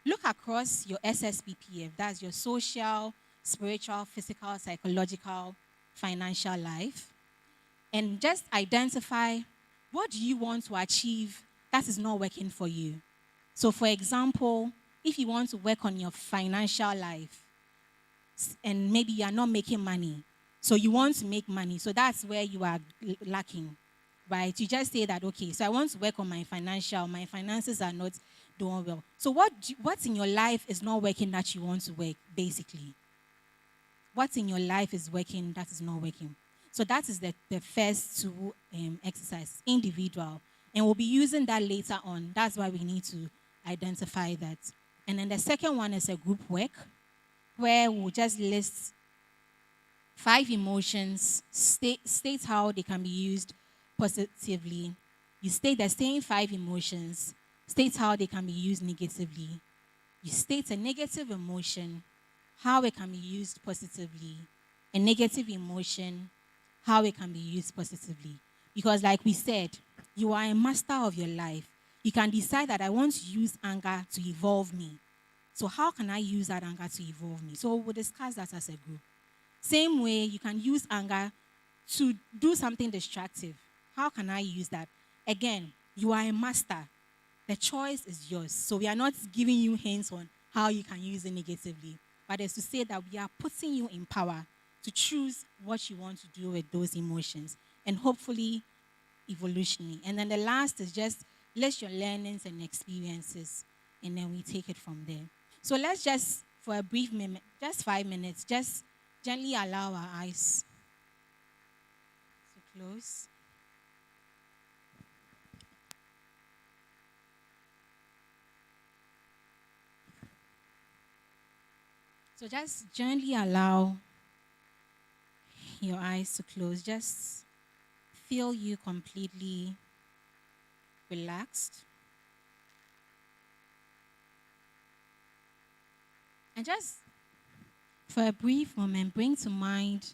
look across your SSPPF. That's your social, spiritual, physical, psychological, financial life. And just identify what do you want to achieve that is not working for you. So for example, if you want to work on your financial life and maybe you are not making money, So you want to make money. So that's where you are lacking, right? You just say that, okay, so I want to work on my finances are not doing well. So what's in your life is not working that you want to work, basically? What's in your life is working that is not working. So that is the first two exercise, individual. And we'll be using that later on. That's why we need to identify that. And then the second one is a group work, where we'll just list 5 emotions, state how they can be used positively. You state the same 5 emotions, state how they can be used negatively. You state a negative emotion, how it can be used positively. A negative emotion, how it can be used positively. Because, like we said, you are a master of your life. You can decide that I want to use anger to evolve me. So, how can I use that anger to evolve me? So, we'll discuss that as a group. Same way, you can use anger to do something destructive. How can I use that? Again, you are a master. The choice is yours. So we are not giving you hints on how you can use it negatively, but it's to say that we are putting you in power to choose what you want to do with those emotions, and hopefully evolutionally. And then the last is just list your learnings and experiences, and then we take it from there. So let's just, for a brief minute, just 5 minutes, just gently allow our eyes to close. So just gently allow your eyes to close. Just feel you completely relaxed. And just for a brief moment, bring to mind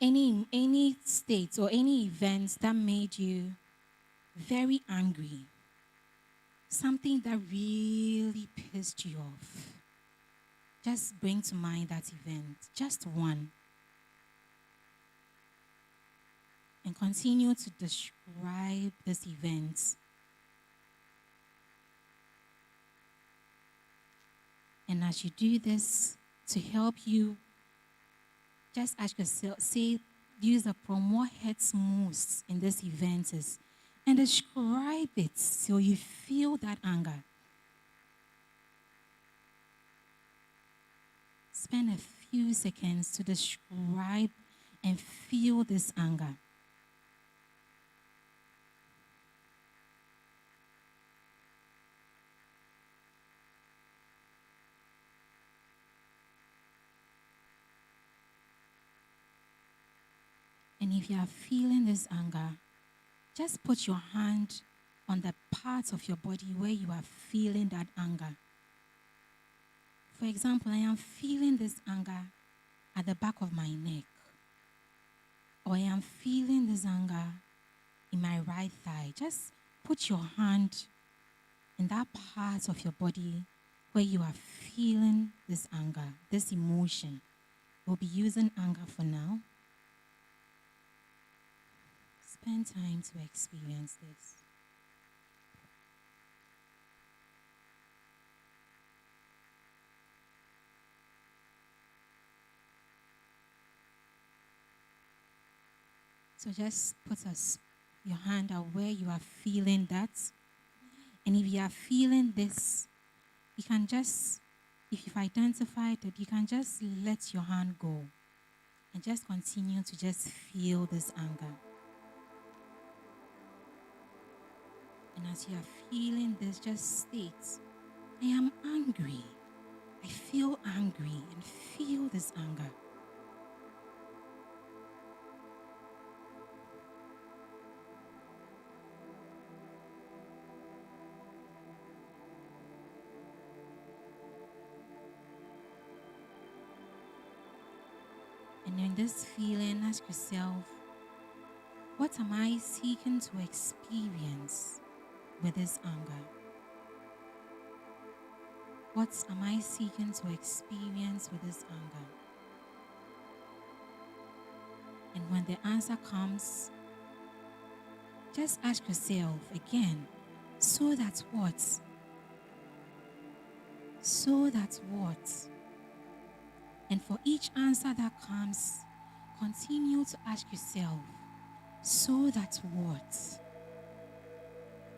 any states or any events that made you very angry. Something that really pissed you off. Just bring to mind that event, just one. And continue to describe this event. And as you do this, to help you, just ask yourself, use the from what hurts most in this event is, and describe it so you feel that anger. Spend a few seconds to describe and feel this anger. And if you are feeling this anger, just put your hand on the parts of your body where you are feeling that anger. For example, I am feeling this anger at the back of my neck. Or I am feeling this anger in my right thigh. Just put your hand in that part of your body where you are feeling this anger, this emotion. We'll be using anger for now. Spend time to experience this. So just put your hand out where you are feeling that. And if you are feeling this, you can just, if you've identified it, you can just let your hand go. And just continue to just feel this anger. And as you are feeling this, just state, I am angry. I feel angry, and feel this anger. And in this feeling, ask yourself, what am I seeking to experience with this anger? What am I seeking to experience with this anger? And when the answer comes, just ask yourself again, so that what? So that what? And for each answer that comes, continue to ask yourself, so that what?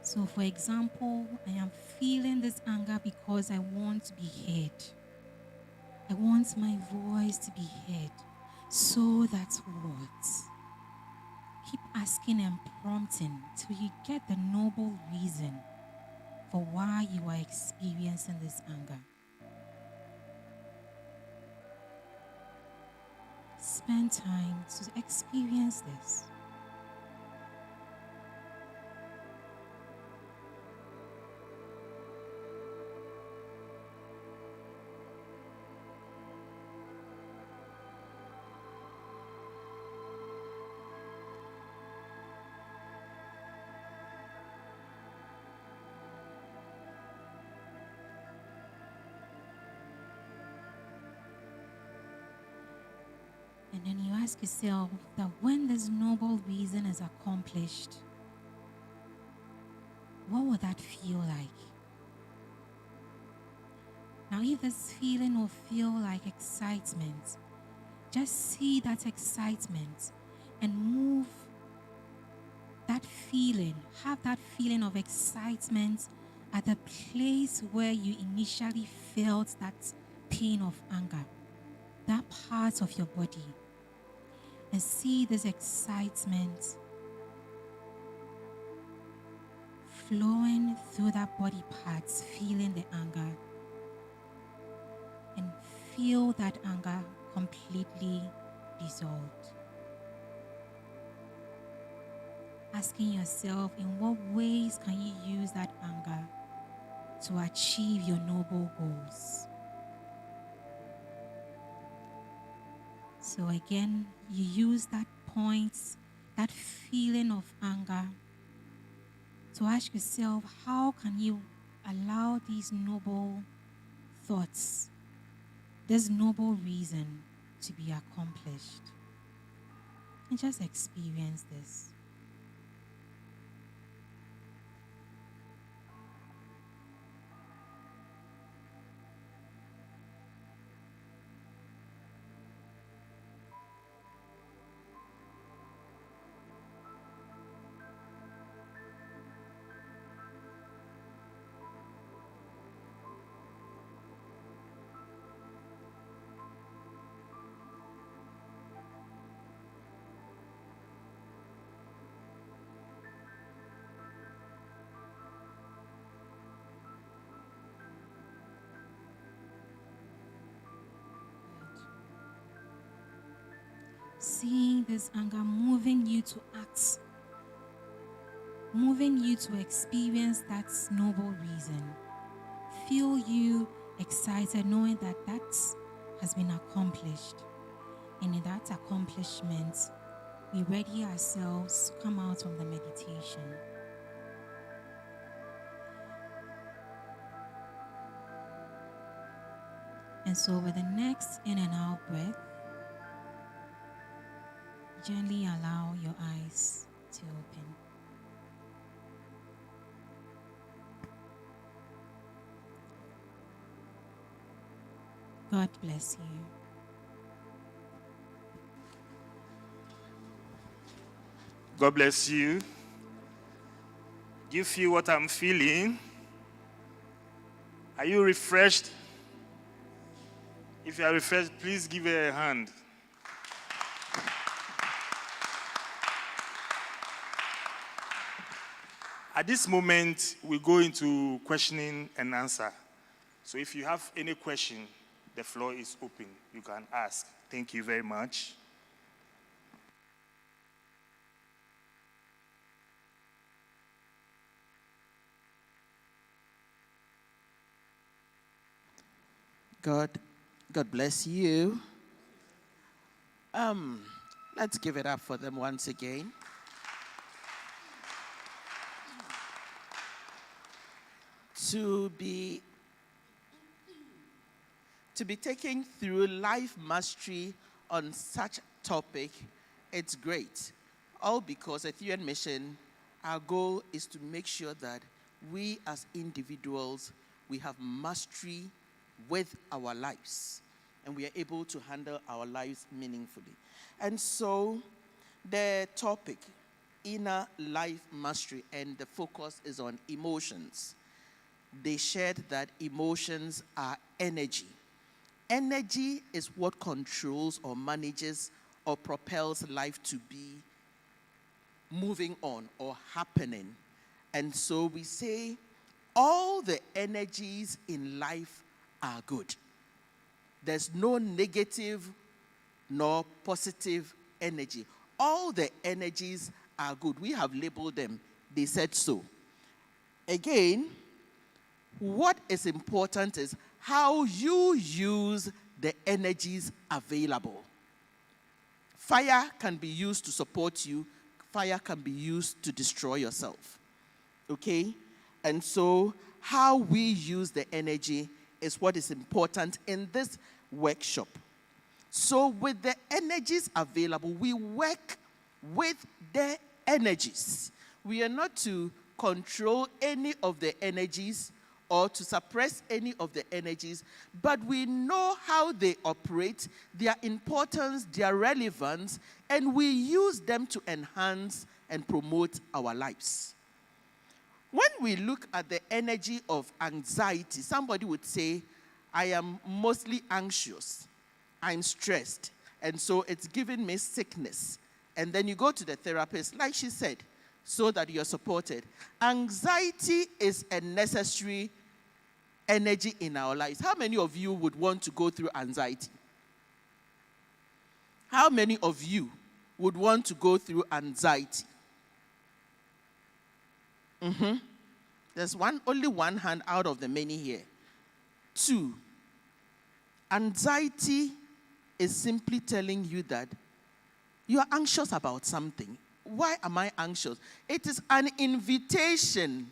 So, for example, I am feeling this anger because I want to be heard. I want my voice to be heard. So that what? Keep asking and prompting till you get the noble reason for why you are experiencing this anger. Spend time to experience this. And then you ask yourself that when this noble reason is accomplished, what would that feel like? Now, if this feeling will feel like excitement, just see that excitement and move that feeling, have that feeling of excitement at the place where you initially felt that pain of anger, that part of your body. And see this excitement flowing through that body parts, feeling the anger. And feel that anger completely dissolved. Asking yourself, in what ways can you use that anger to achieve your noble goals? So again, you use that point, that feeling of anger, to ask yourself, how can you allow these noble thoughts, this noble reason to be accomplished? And just experience this. Seeing this anger moving you to act, moving you to experience that noble reason. Feel you excited knowing that that has been accomplished. And in that accomplishment, we ready ourselves to come out from the meditation. And so with the next in and out breath, gently allow your eyes to open. God bless you. God bless you. Do you feel what I'm feeling? Are you refreshed? If you are refreshed, please give her a hand. At this moment, we go into questioning and answer. So if you have any question, the floor is open. You can ask. Thank you very much. God bless you. Let's give it up for them once again. To be taken through life mastery on such a topic, it's great. All because at UN Mission, our goal is to make sure that we as individuals, we have mastery with our lives. and we are able to handle our lives meaningfully. And so, the topic, inner life mastery, and the focus is on emotions. They shared that emotions are energy. Energy is what controls or manages or propels life to be moving on or happening. And so we say all the energies in life are good. There's no negative nor positive energy. All the energies are good. We have labeled them. They said so. Again, what is important is how you use the energies available. Fire can be used to support you. Fire can be used to destroy yourself. Okay? And so, how we use the energy is what is important in this workshop. So, with the energies available, we work with the energies. We are not to control any of the energies or to suppress any of the energies, but we know how they operate, their importance, their relevance, and we use them to enhance and promote our lives. When we look at the energy of anxiety, somebody would say, I am mostly anxious, I'm stressed, and so it's giving me sickness. And then you go to the therapist, like she said, so that you're supported. Anxiety is a necessary energy in our lives. How many of you would want to go through anxiety? How many of you would want to go through anxiety? There's only one hand out of the many here. 2, anxiety is simply telling you that you are anxious about something. Why am I anxious? It is an invitation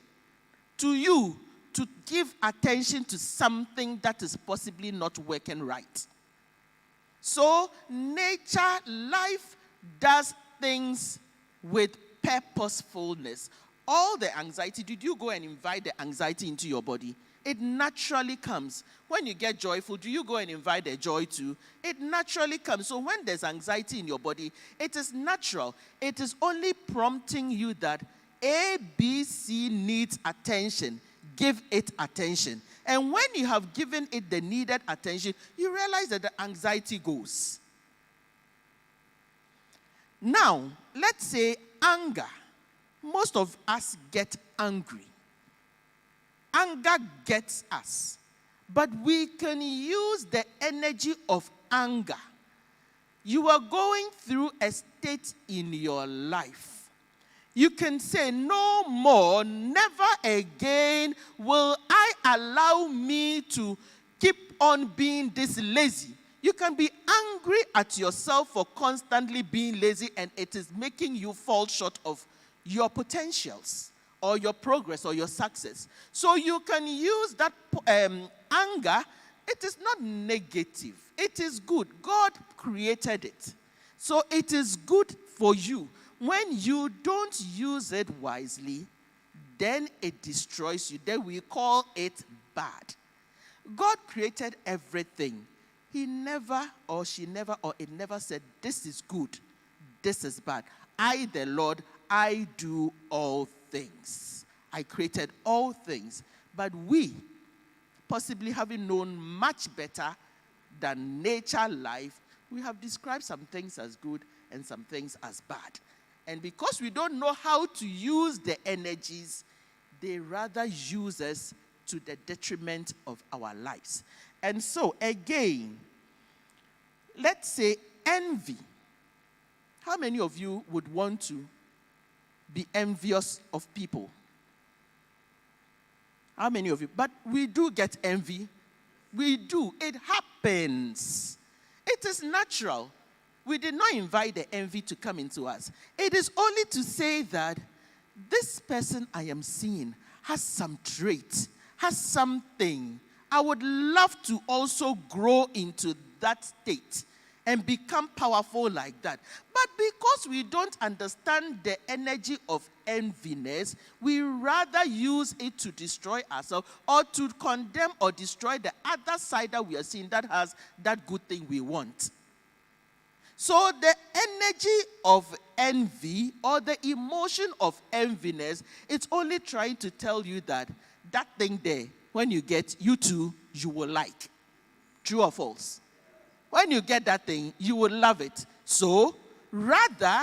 to you to give attention to something that is possibly not working right. So, nature, life does things with purposefulness. All the anxiety, did you go and invite the anxiety into your body? It naturally comes. When you get joyful, do you go and invite the joy too? It naturally comes. So when there's anxiety in your body, it is natural. It is only prompting you that A, B, C needs attention. Give it attention. And when you have given it the needed attention, you realize that the anxiety goes. Now, let's say anger. Most of us get angry. Anger gets us. But we can use the energy of anger. You are going through a state in your life. You can say, no more, never again will I allow me to keep on being this lazy. You can be angry at yourself for constantly being lazy, and it is making you fall short of your potentials or your progress or your success. So you can use that anger. It is not negative. It is good. God created it. So it is good for you. When you don't use it wisely, then it destroys you. Then we call it bad. God created everything. He never or she never or it never said, this is good, this is bad. I, the Lord, I do all things. I created all things. But we, possibly having known much better than nature life, we have described some things as good and some things as bad. And because we don't know how to use the energies, they rather use us to the detriment of our lives. And so, again, let's say envy. How many of you would want to be envious of people? How many of you? But we do get envy. We do. It happens. It is natural. We did not invite the envy to come into us. It is only to say that this person I am seeing has some trait, has something. I would love to also grow into that state. and become powerful like that. But because we don't understand the energy of enviness, we rather use it to destroy ourselves or to condemn or destroy the other side that we are seeing that has that good thing we want. So the energy of envy or the emotion of enviness, it's only trying to tell you that thing there, when you get, you too, you will like. True or false? When you get that thing, you will love it. So rather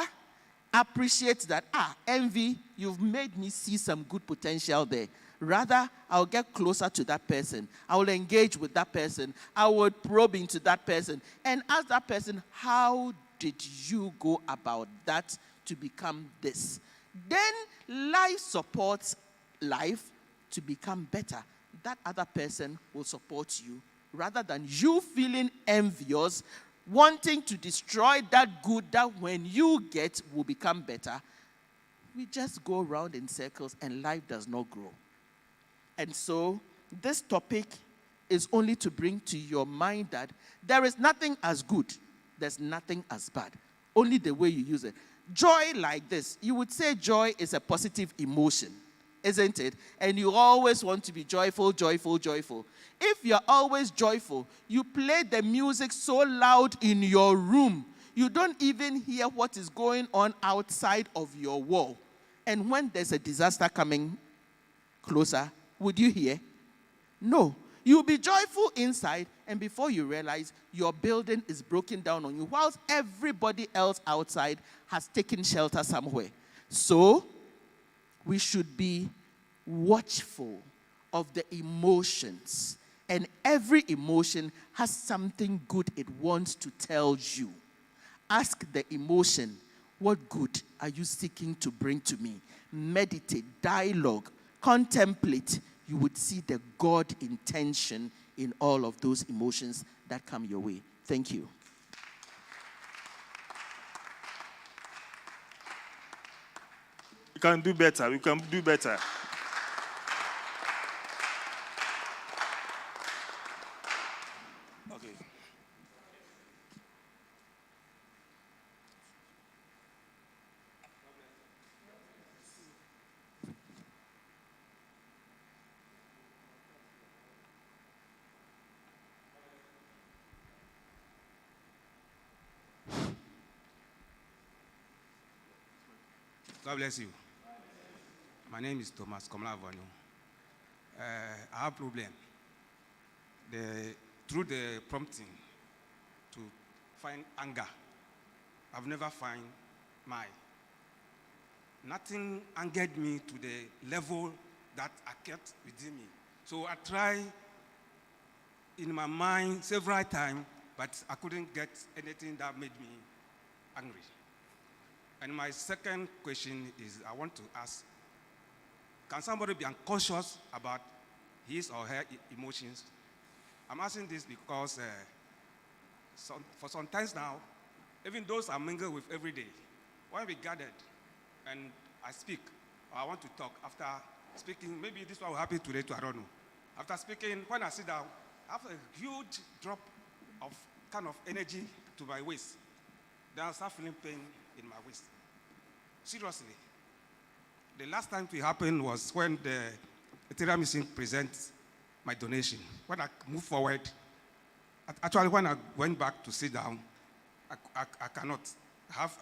appreciate that, envy, you've made me see some good potential there. Rather, I'll get closer to that person. I will engage with that person. I will probe into that person and ask that person, how did you go about that to become this? Then life supports life to become better. That other person will support you rather than you feeling envious, wanting to destroy that good that when you get will become better. We just go around in circles and life does not grow. And so this topic is only to bring to your mind that there is nothing as good, there's nothing as bad, only the way you use it. Joy like this, you would say joy is a positive emotion, isn't it? And you always want to be joyful, joyful, joyful. If you're always joyful, you play the music so loud in your room, you don't even hear what is going on outside of your wall. And when there's a disaster coming closer, would you hear? No. You'll be joyful inside, and before you realize, your building is broken down on you, whilst everybody else outside has taken shelter somewhere. So, we should be watchful of the emotions. And every emotion has something good it wants to tell you. Ask the emotion, what good are you seeking to bring to me? Meditate, dialogue, contemplate. You would see the God intention in all of those emotions that come your way. Thank you. We can do better. We can do better. Okay. God bless you. My name is Thomas Komlavano. I have a problem. Through the prompting to find anger, I've never found mine. Nothing angered me to the level that I kept within me. So I tried in my mind several times, but I couldn't get anything that made me angry. And my second question is, I want to ask, can somebody be unconscious about his or her emotions? I'm asking this because for some times now, even those I mingle with every day, when we gathered and I speak, or I want to talk, after speaking, maybe this one will happen today too, I don't know. After speaking, when I sit down, I have a huge drop of kind of energy to my waist. Then I start feeling pain in my waist. Seriously. The last time it happened was when the Ethereum Mission presents my donation. When I moved forward, actually when I went back to sit down, I cannot have,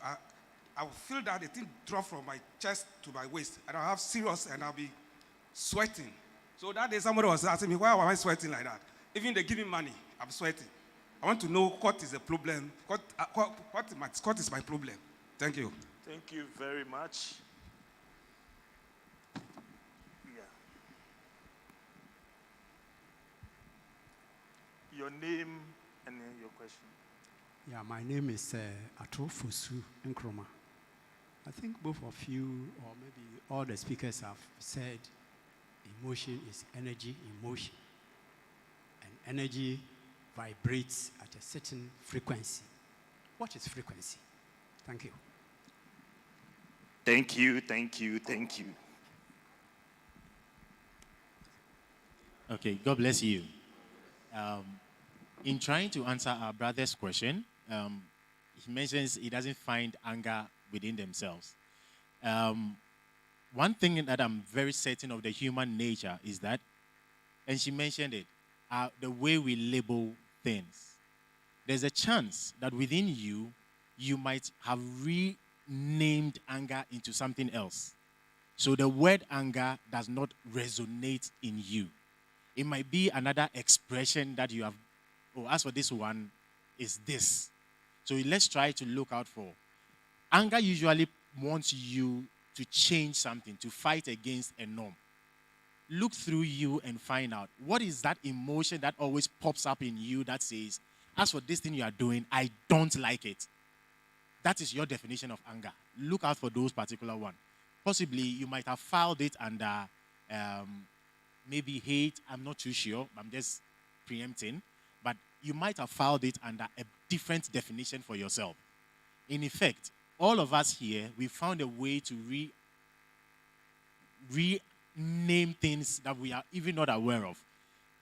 I will feel that the thing drop from my chest to my waist, and I'll have serious, and I'll be sweating. So that day somebody was asking me, why am I sweating like that? Even they give me money, I'm sweating. I want to know what is the problem, what is my problem. Thank you. Thank you very much. Your name and then your question. Yeah, my name is Atro Fosu Nkrumah. I think both of you, or maybe all the speakers have said, emotion is energy, emotion. And energy vibrates at a certain frequency. What is frequency? Thank you. Thank you, thank you, thank you. Okay, God bless you. In trying to answer our brother's question, he mentions he doesn't find anger within themselves. One thing that I'm very certain of the human nature is that, and she mentioned it, the way we label things. There's a chance that within you, you might have renamed anger into something else. So the word anger does not resonate in you. It might be another expression that you have, oh, as for this one, is this. So let's try to look out for. Anger usually wants you to change something, to fight against a norm. Look through you and find out what is that emotion that always pops up in you that says, as for this thing you are doing, I don't like it. That is your definition of anger. Look out for those particular ones. Possibly you might have filed it under maybe hate. I'm not too sure. I'm just preempting. But you might have filed it under a different definition for yourself. In effect, all of us here, we found a way to rename things that we are even not aware of.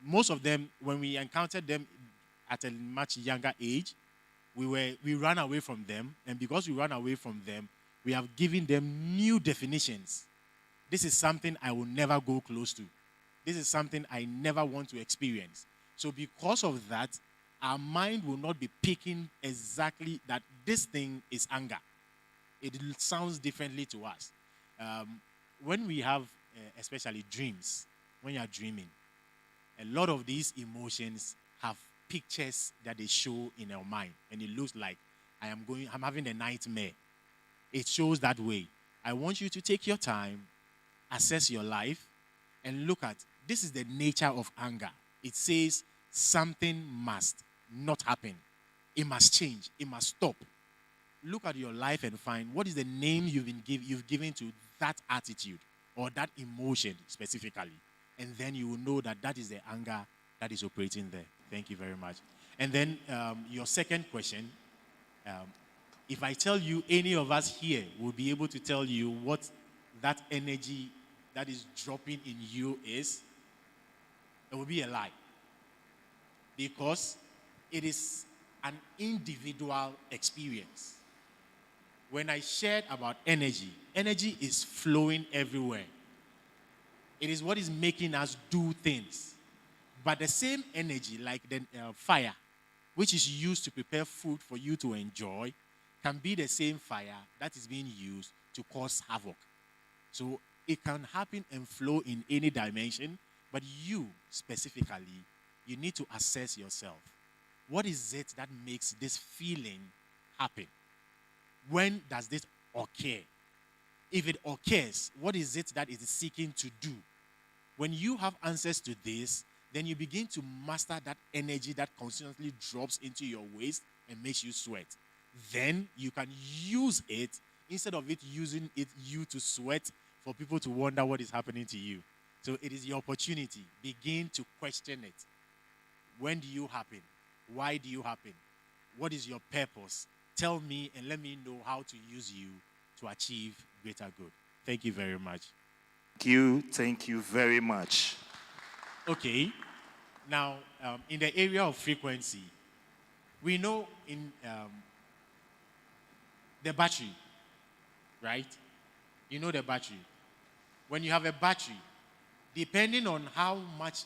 Most of them, when we encountered them at a much younger age, we ran away from them. And because we ran away from them, we have given them new definitions. This is something I will never go close to. This is something I never want to experience. So because of that, our mind will not be picking exactly that this thing is anger. It sounds differently to us. When we have, especially dreams, when you are dreaming, a lot of these emotions have pictures that they show in our mind. And it looks like I'm having a nightmare. It shows that way. I want you to take your time, assess your life, and look at, this is the nature of anger. It says something must not happen. It must change. It must stop. Look at your life and find what is the name you've given to that attitude or that emotion specifically. And then you will know that that is the anger that is operating there. Thank you very much. And then your second question, if I tell you, any of us here will be able to tell you what that energy that is dropping in you is, it will be a lie. Because it is an individual experience. When I shared about energy, energy is flowing everywhere. It is what is making us do things. But the same energy, like the fire, which is used to prepare food for you to enjoy, can be the same fire that is being used to cause havoc. So it can happen and flow in any dimension, but you specifically, you need to assess yourself. What is it that makes this feeling happen? When does this occur? If it occurs, what is it that it is seeking to do? When you have answers to this, then you begin to master that energy that constantly drops into your waist and makes you sweat. Then you can use it instead of it using you to sweat for people to wonder what is happening to you. So it is your opportunity. Begin to question it. When do you happen? Why do you happen? What is your purpose? Tell me and let me know how to use you to achieve greater good. Thank you very much. Thank you very much. Okay. Now, in the area of frequency, we know in the battery, right? You know the battery. When you have a battery, depending on how much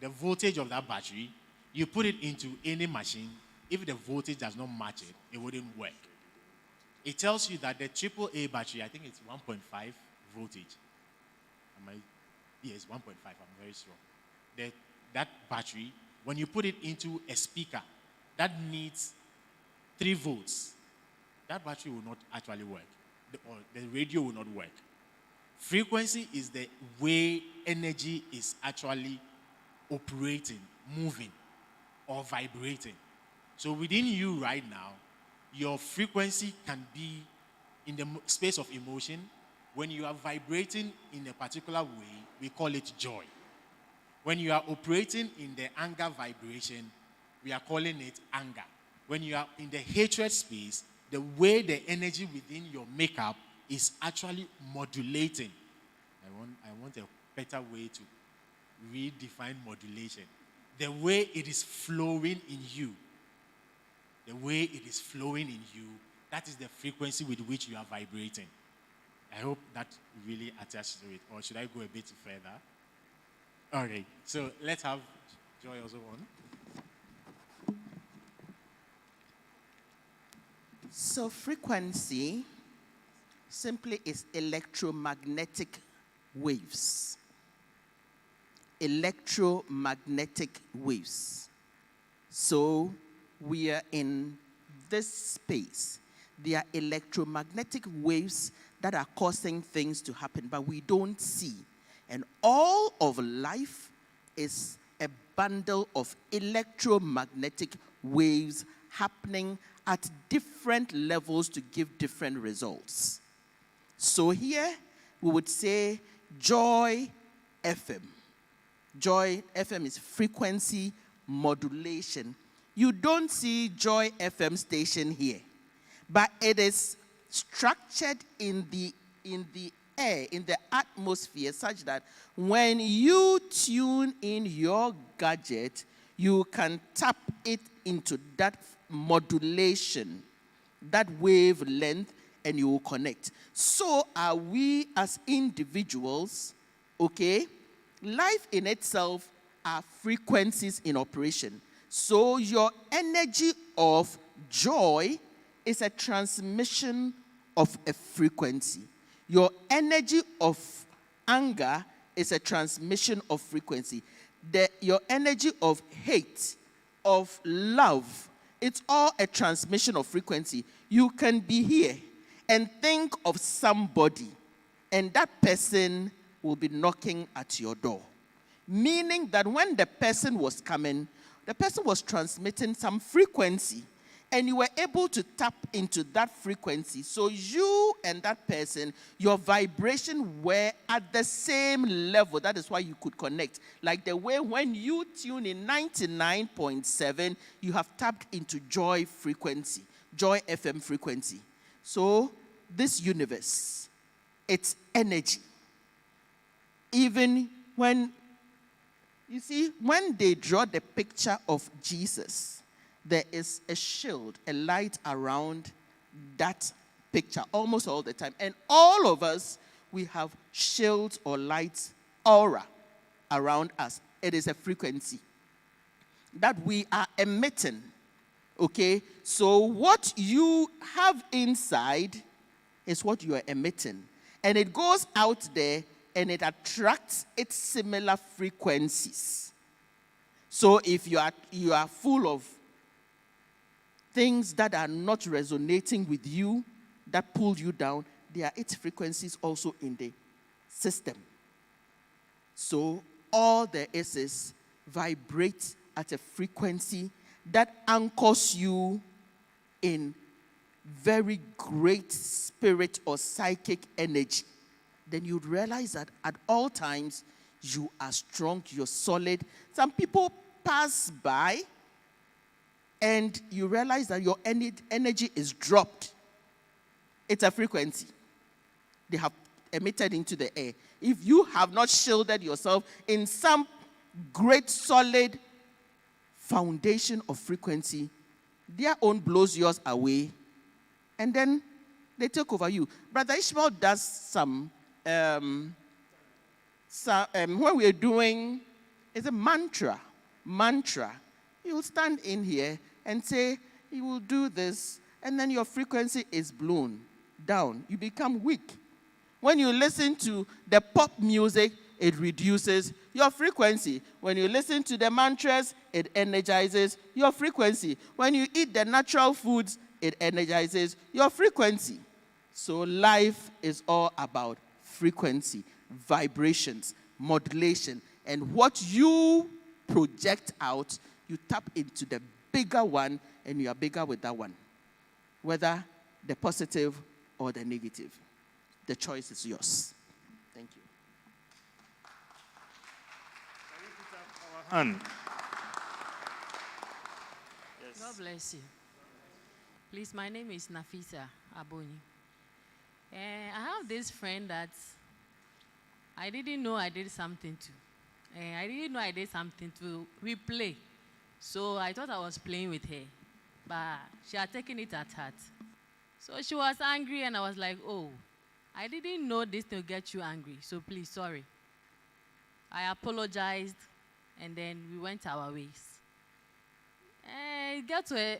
the voltage of that battery, you put it into any machine, if the voltage does not match it, it wouldn't work. It tells you that the AAA battery, I think it's 1.5 voltage. Yes, 1.5, I'm very sure. That battery, when you put it into a speaker that needs 3 volts, that battery will not actually work. The radio will not work. Frequency is the way energy is actually operating, moving, or vibrating. So within you right now, your frequency can be in the space of emotion. When you are vibrating in a particular way, we call it joy. When you are operating in the anger vibration, we are calling it anger. When you are in the hatred space, the way the energy within your makeup is actually modulating. I want a better way to redefine modulation. The way it is flowing in you. the way it is flowing in you, that is the frequency with which you are vibrating. I hope that really attaches to it. Or should I go a bit further? All right. So let's have Joy also on. So frequency simply is electromagnetic waves. Electromagnetic waves. So we are in this space. There are electromagnetic waves that are causing things to happen, but we don't see. And all of life is a bundle of electromagnetic waves happening at different levels to give different results. So here we would say Joy FM. Joy FM is frequency modulation. You don't see Joy FM station here, but it is structured in the air, in the atmosphere, such that when you tune in your gadget, you can tap it into that modulation, that wavelength, and you will connect. So are we as individuals, okay? Life in itself are frequencies in operation. So your energy of joy is a transmission of a frequency. Your energy of anger is a transmission of frequency. Your energy of hate, of love, it's all a transmission of frequency. You can be here and think of somebody, and that person will be knocking at your door. Meaning that when the person was coming, the person was transmitting some frequency, and you were able to tap into that frequency. So you and that person, your vibration were at the same level. That is why you could connect. Like the way when you tune in 99.7, you have tapped into Joy frequency, Joy FM frequency. So this universe, it's energy. Even when, you see, when they draw the picture of Jesus, there is a shield, a light around that picture almost all the time. And all of us, we have shields or lights, aura around us. It is a frequency that we are emitting. Okay? So what you have inside is what you are emitting. And it goes out there and it attracts its similar frequencies. So if you are full of things that are not resonating with you, that pull you down, there are its frequencies also in the system. So all there is vibrate at a frequency that anchors you in very great spirit or psychic energy. Then you'd realize that at all times you are strong, you're solid. Some people pass by and you realize that your energy is dropped. It's a frequency they have emitted into the air. If you have not shielded yourself in some great solid foundation of frequency, their own blows yours away, and then they take over you. Brother Ishmael does some when we're doing, it's a mantra. You will stand in here and say, you will do this, and then your frequency is blown down. You become weak. When you listen to the pop music, it reduces your frequency. When you listen to the mantras, it energizes your frequency. When you eat the natural foods, it energizes your frequency. So life is all about frequency, vibrations, modulation, and what you project out, you tap into the bigger one, and you are bigger with that one. Whether the positive or the negative. The choice is yours. Thank you. Hand. Yes. God bless you. Please, my name is Nafisa Aboni. I have this friend that I didn't know I did something to. I didn't know I did something to replay. So I thought I was playing with her. but she had taken it at heart. So she was angry, and I was like, oh, I didn't know this will get you angry, so please, sorry. I apologized, and then we went our ways. And it got to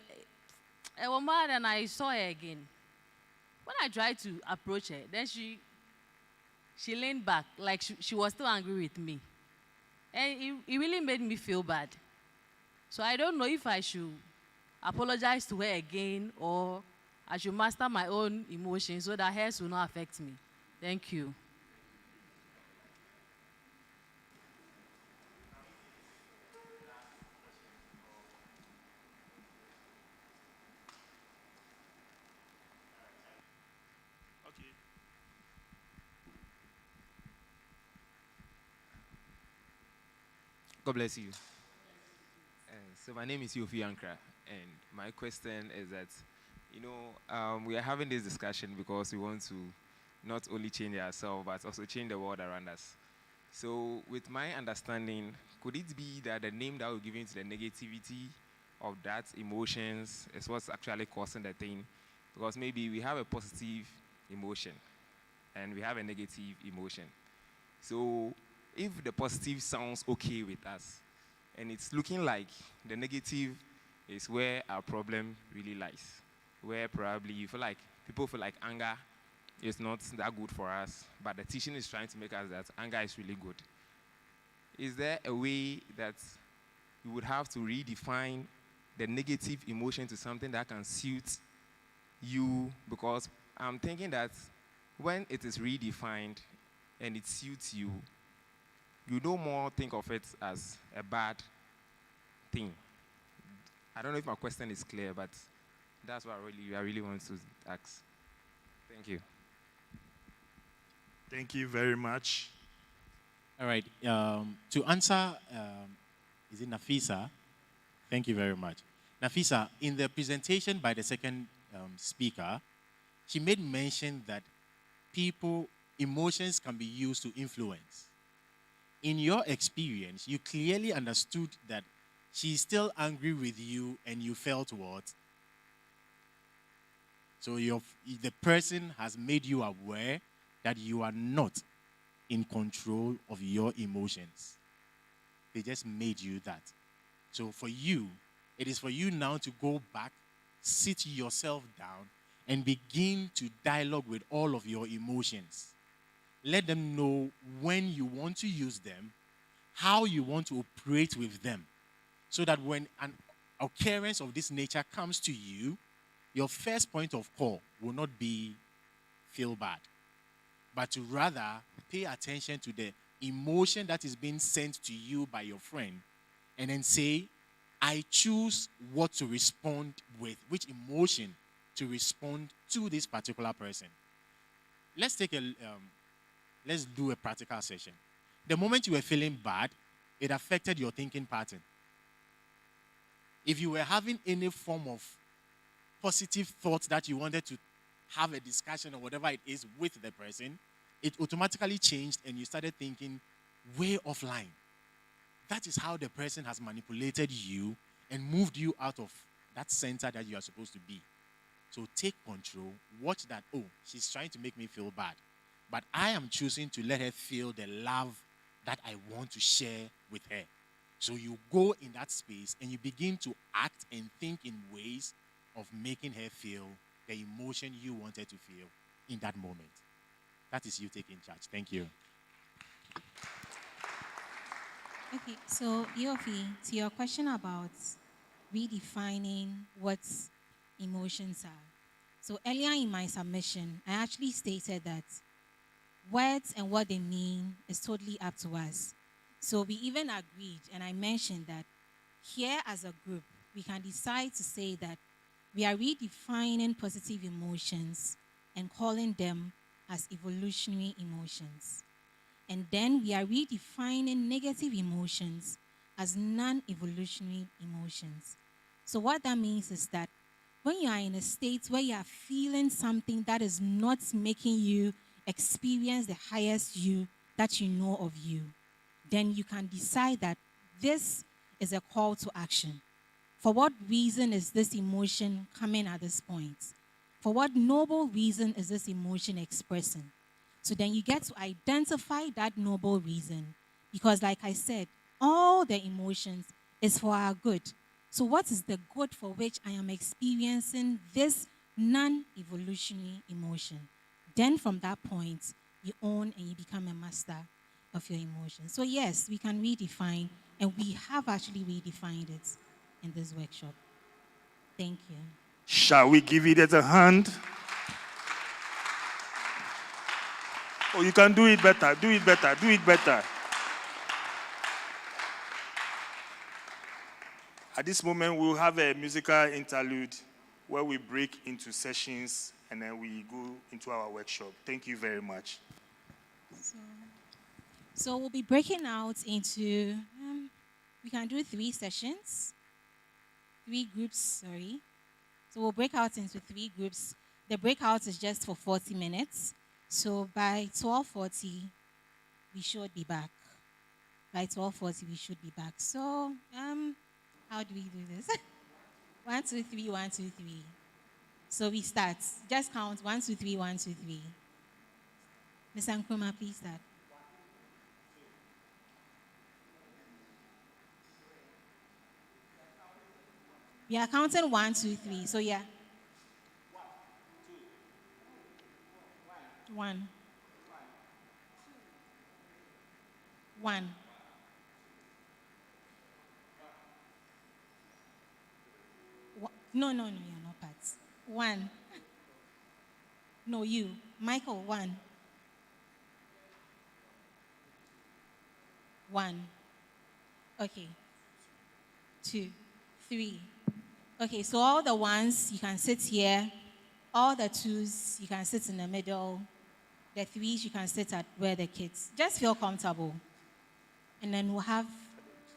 a woman, and I saw her again. When I tried to approach her, then she leaned back like she was still angry with me. And it really made me feel bad. So I don't know if I should apologize to her again or I should master my own emotions so that hers will not affect me. Thank you. Okay. God bless you. So my name is Yofi Ankra, and my question is that, we are having this discussion because we want to not only change ourselves, but also change the world around us. So with my understanding, could it be that the name that we're giving to the negativity of that emotions is what's actually causing the thing? Because maybe we have a positive emotion and we have a negative emotion. So if the positive sounds okay with us, and it's looking like the negative is where our problem really lies, where probably you feel like people feel like anger is not that good for us, but the teaching is trying to make us that anger is really good. Is there a way that we would have to redefine the negative emotion to something that can suit you? Because I'm thinking that when it is redefined and it suits you, you no more think of it as a bad thing. I don't know if my question is clear, but that's what I really want to ask. Thank you. Thank you very much. All right. To answer, is it Nafisa? Thank you very much. Nafisa, in the presentation by the second speaker, she made mention that emotions can be used to influence. In your experience, you clearly understood that she's still angry with you and you felt what? So the person has made you aware that you are not in control of your emotions. They just made you that. So for you, it is for you now to go back, sit yourself down, and begin to dialogue with all of your emotions. Let them know when you want to use them, how you want to operate with them, so that when an occurrence of this nature comes to you, your first point of call will not be feel bad, but to rather pay attention to the emotion that is being sent to you by your friend, and then say, I choose what to respond with, which emotion to respond to this particular person. Let's do a practical session. The moment you were feeling bad, it affected your thinking pattern. If you were having any form of positive thoughts that you wanted to have a discussion or whatever it is with the person, it automatically changed and you started thinking way offline. That is how the person has manipulated you and moved you out of that center that you are supposed to be. So take control. Watch that, oh, she's trying to make me feel bad. But I am choosing to let her feel the love that I want to share with her. So you go in that space and you begin to act and think in ways of making her feel the emotion you wanted to feel in that moment. That is you taking charge. Thank you. Okay, so Yofi, to your question about redefining what emotions are. So earlier in my submission, I actually stated that words and what they mean is totally up to us. So we even agreed, and I mentioned that here as a group, we can decide to say that we are redefining positive emotions and calling them as evolutionary emotions. And then we are redefining negative emotions as non-evolutionary emotions. So what that means is that when you are in a state where you are feeling something that is not making you experience the highest you that you know of you, then you can decide that this is a call to action For what reason is this emotion coming at this point? For what noble reason is this emotion expressing? So then you get to identify that noble reason. Because like I said, all the emotions is for our good. So what is the good for which I am experiencing this non-evolutionary emotion? Then from that point, you own and you become a master of your emotions. So yes, we can redefine, and we have actually redefined it in this workshop. Thank you. Shall we give it a hand? Oh, you can do it better, do it better, do it better. At this moment, we'll have a musical interlude where we break into sessions and then we go into our workshop. Thank you very much. So we'll be breaking out into, we can do 3 sessions, 3 groups, sorry. So we'll break out into 3 groups. The breakout is just for 40 minutes. So by 12:40, we should be back. By 12:40, we should be back. So, how do we do this? 1, 2, 3, 1, 2, 3. So we start. Just count 1, 2, 3, 1, 2, 3. Ms. Nkrumah, please start. We are counting 1, 2, 3. So yeah. 1. 1. No, you're not part. 1. No, you. Michael, 1. 1. Okay. 2, 3. Okay, so all the 1s, you can sit here. All the 2s, you can sit in the middle. The 3s, you can sit at where the kids. Just feel comfortable. And then we'll have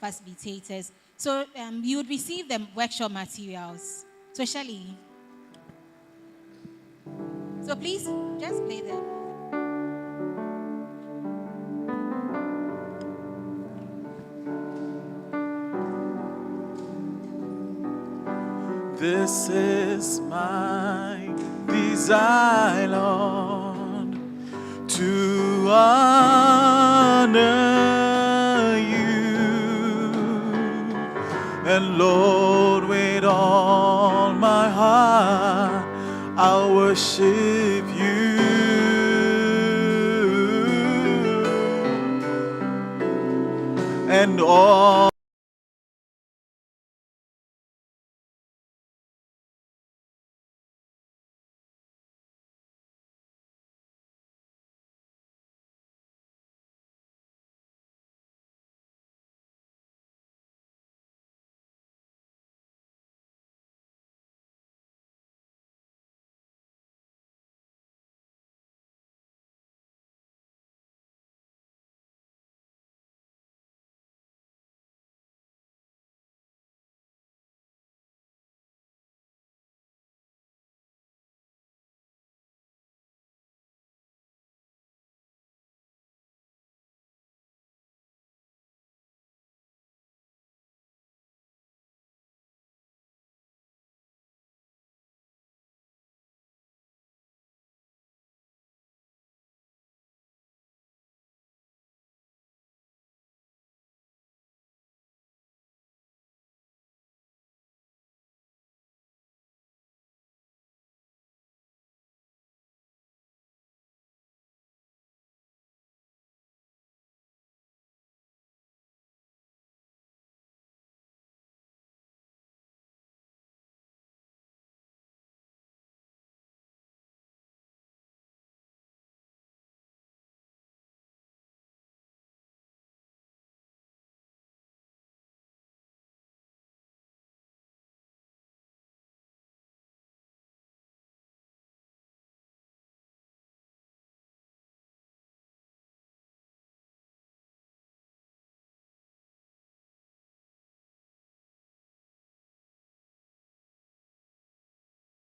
facilitators. So you would receive the workshop materials. So Shelley. So please, just play them. This is my desire, Lord, to honor you. And Lord, with all my heart, I'll worship you. And all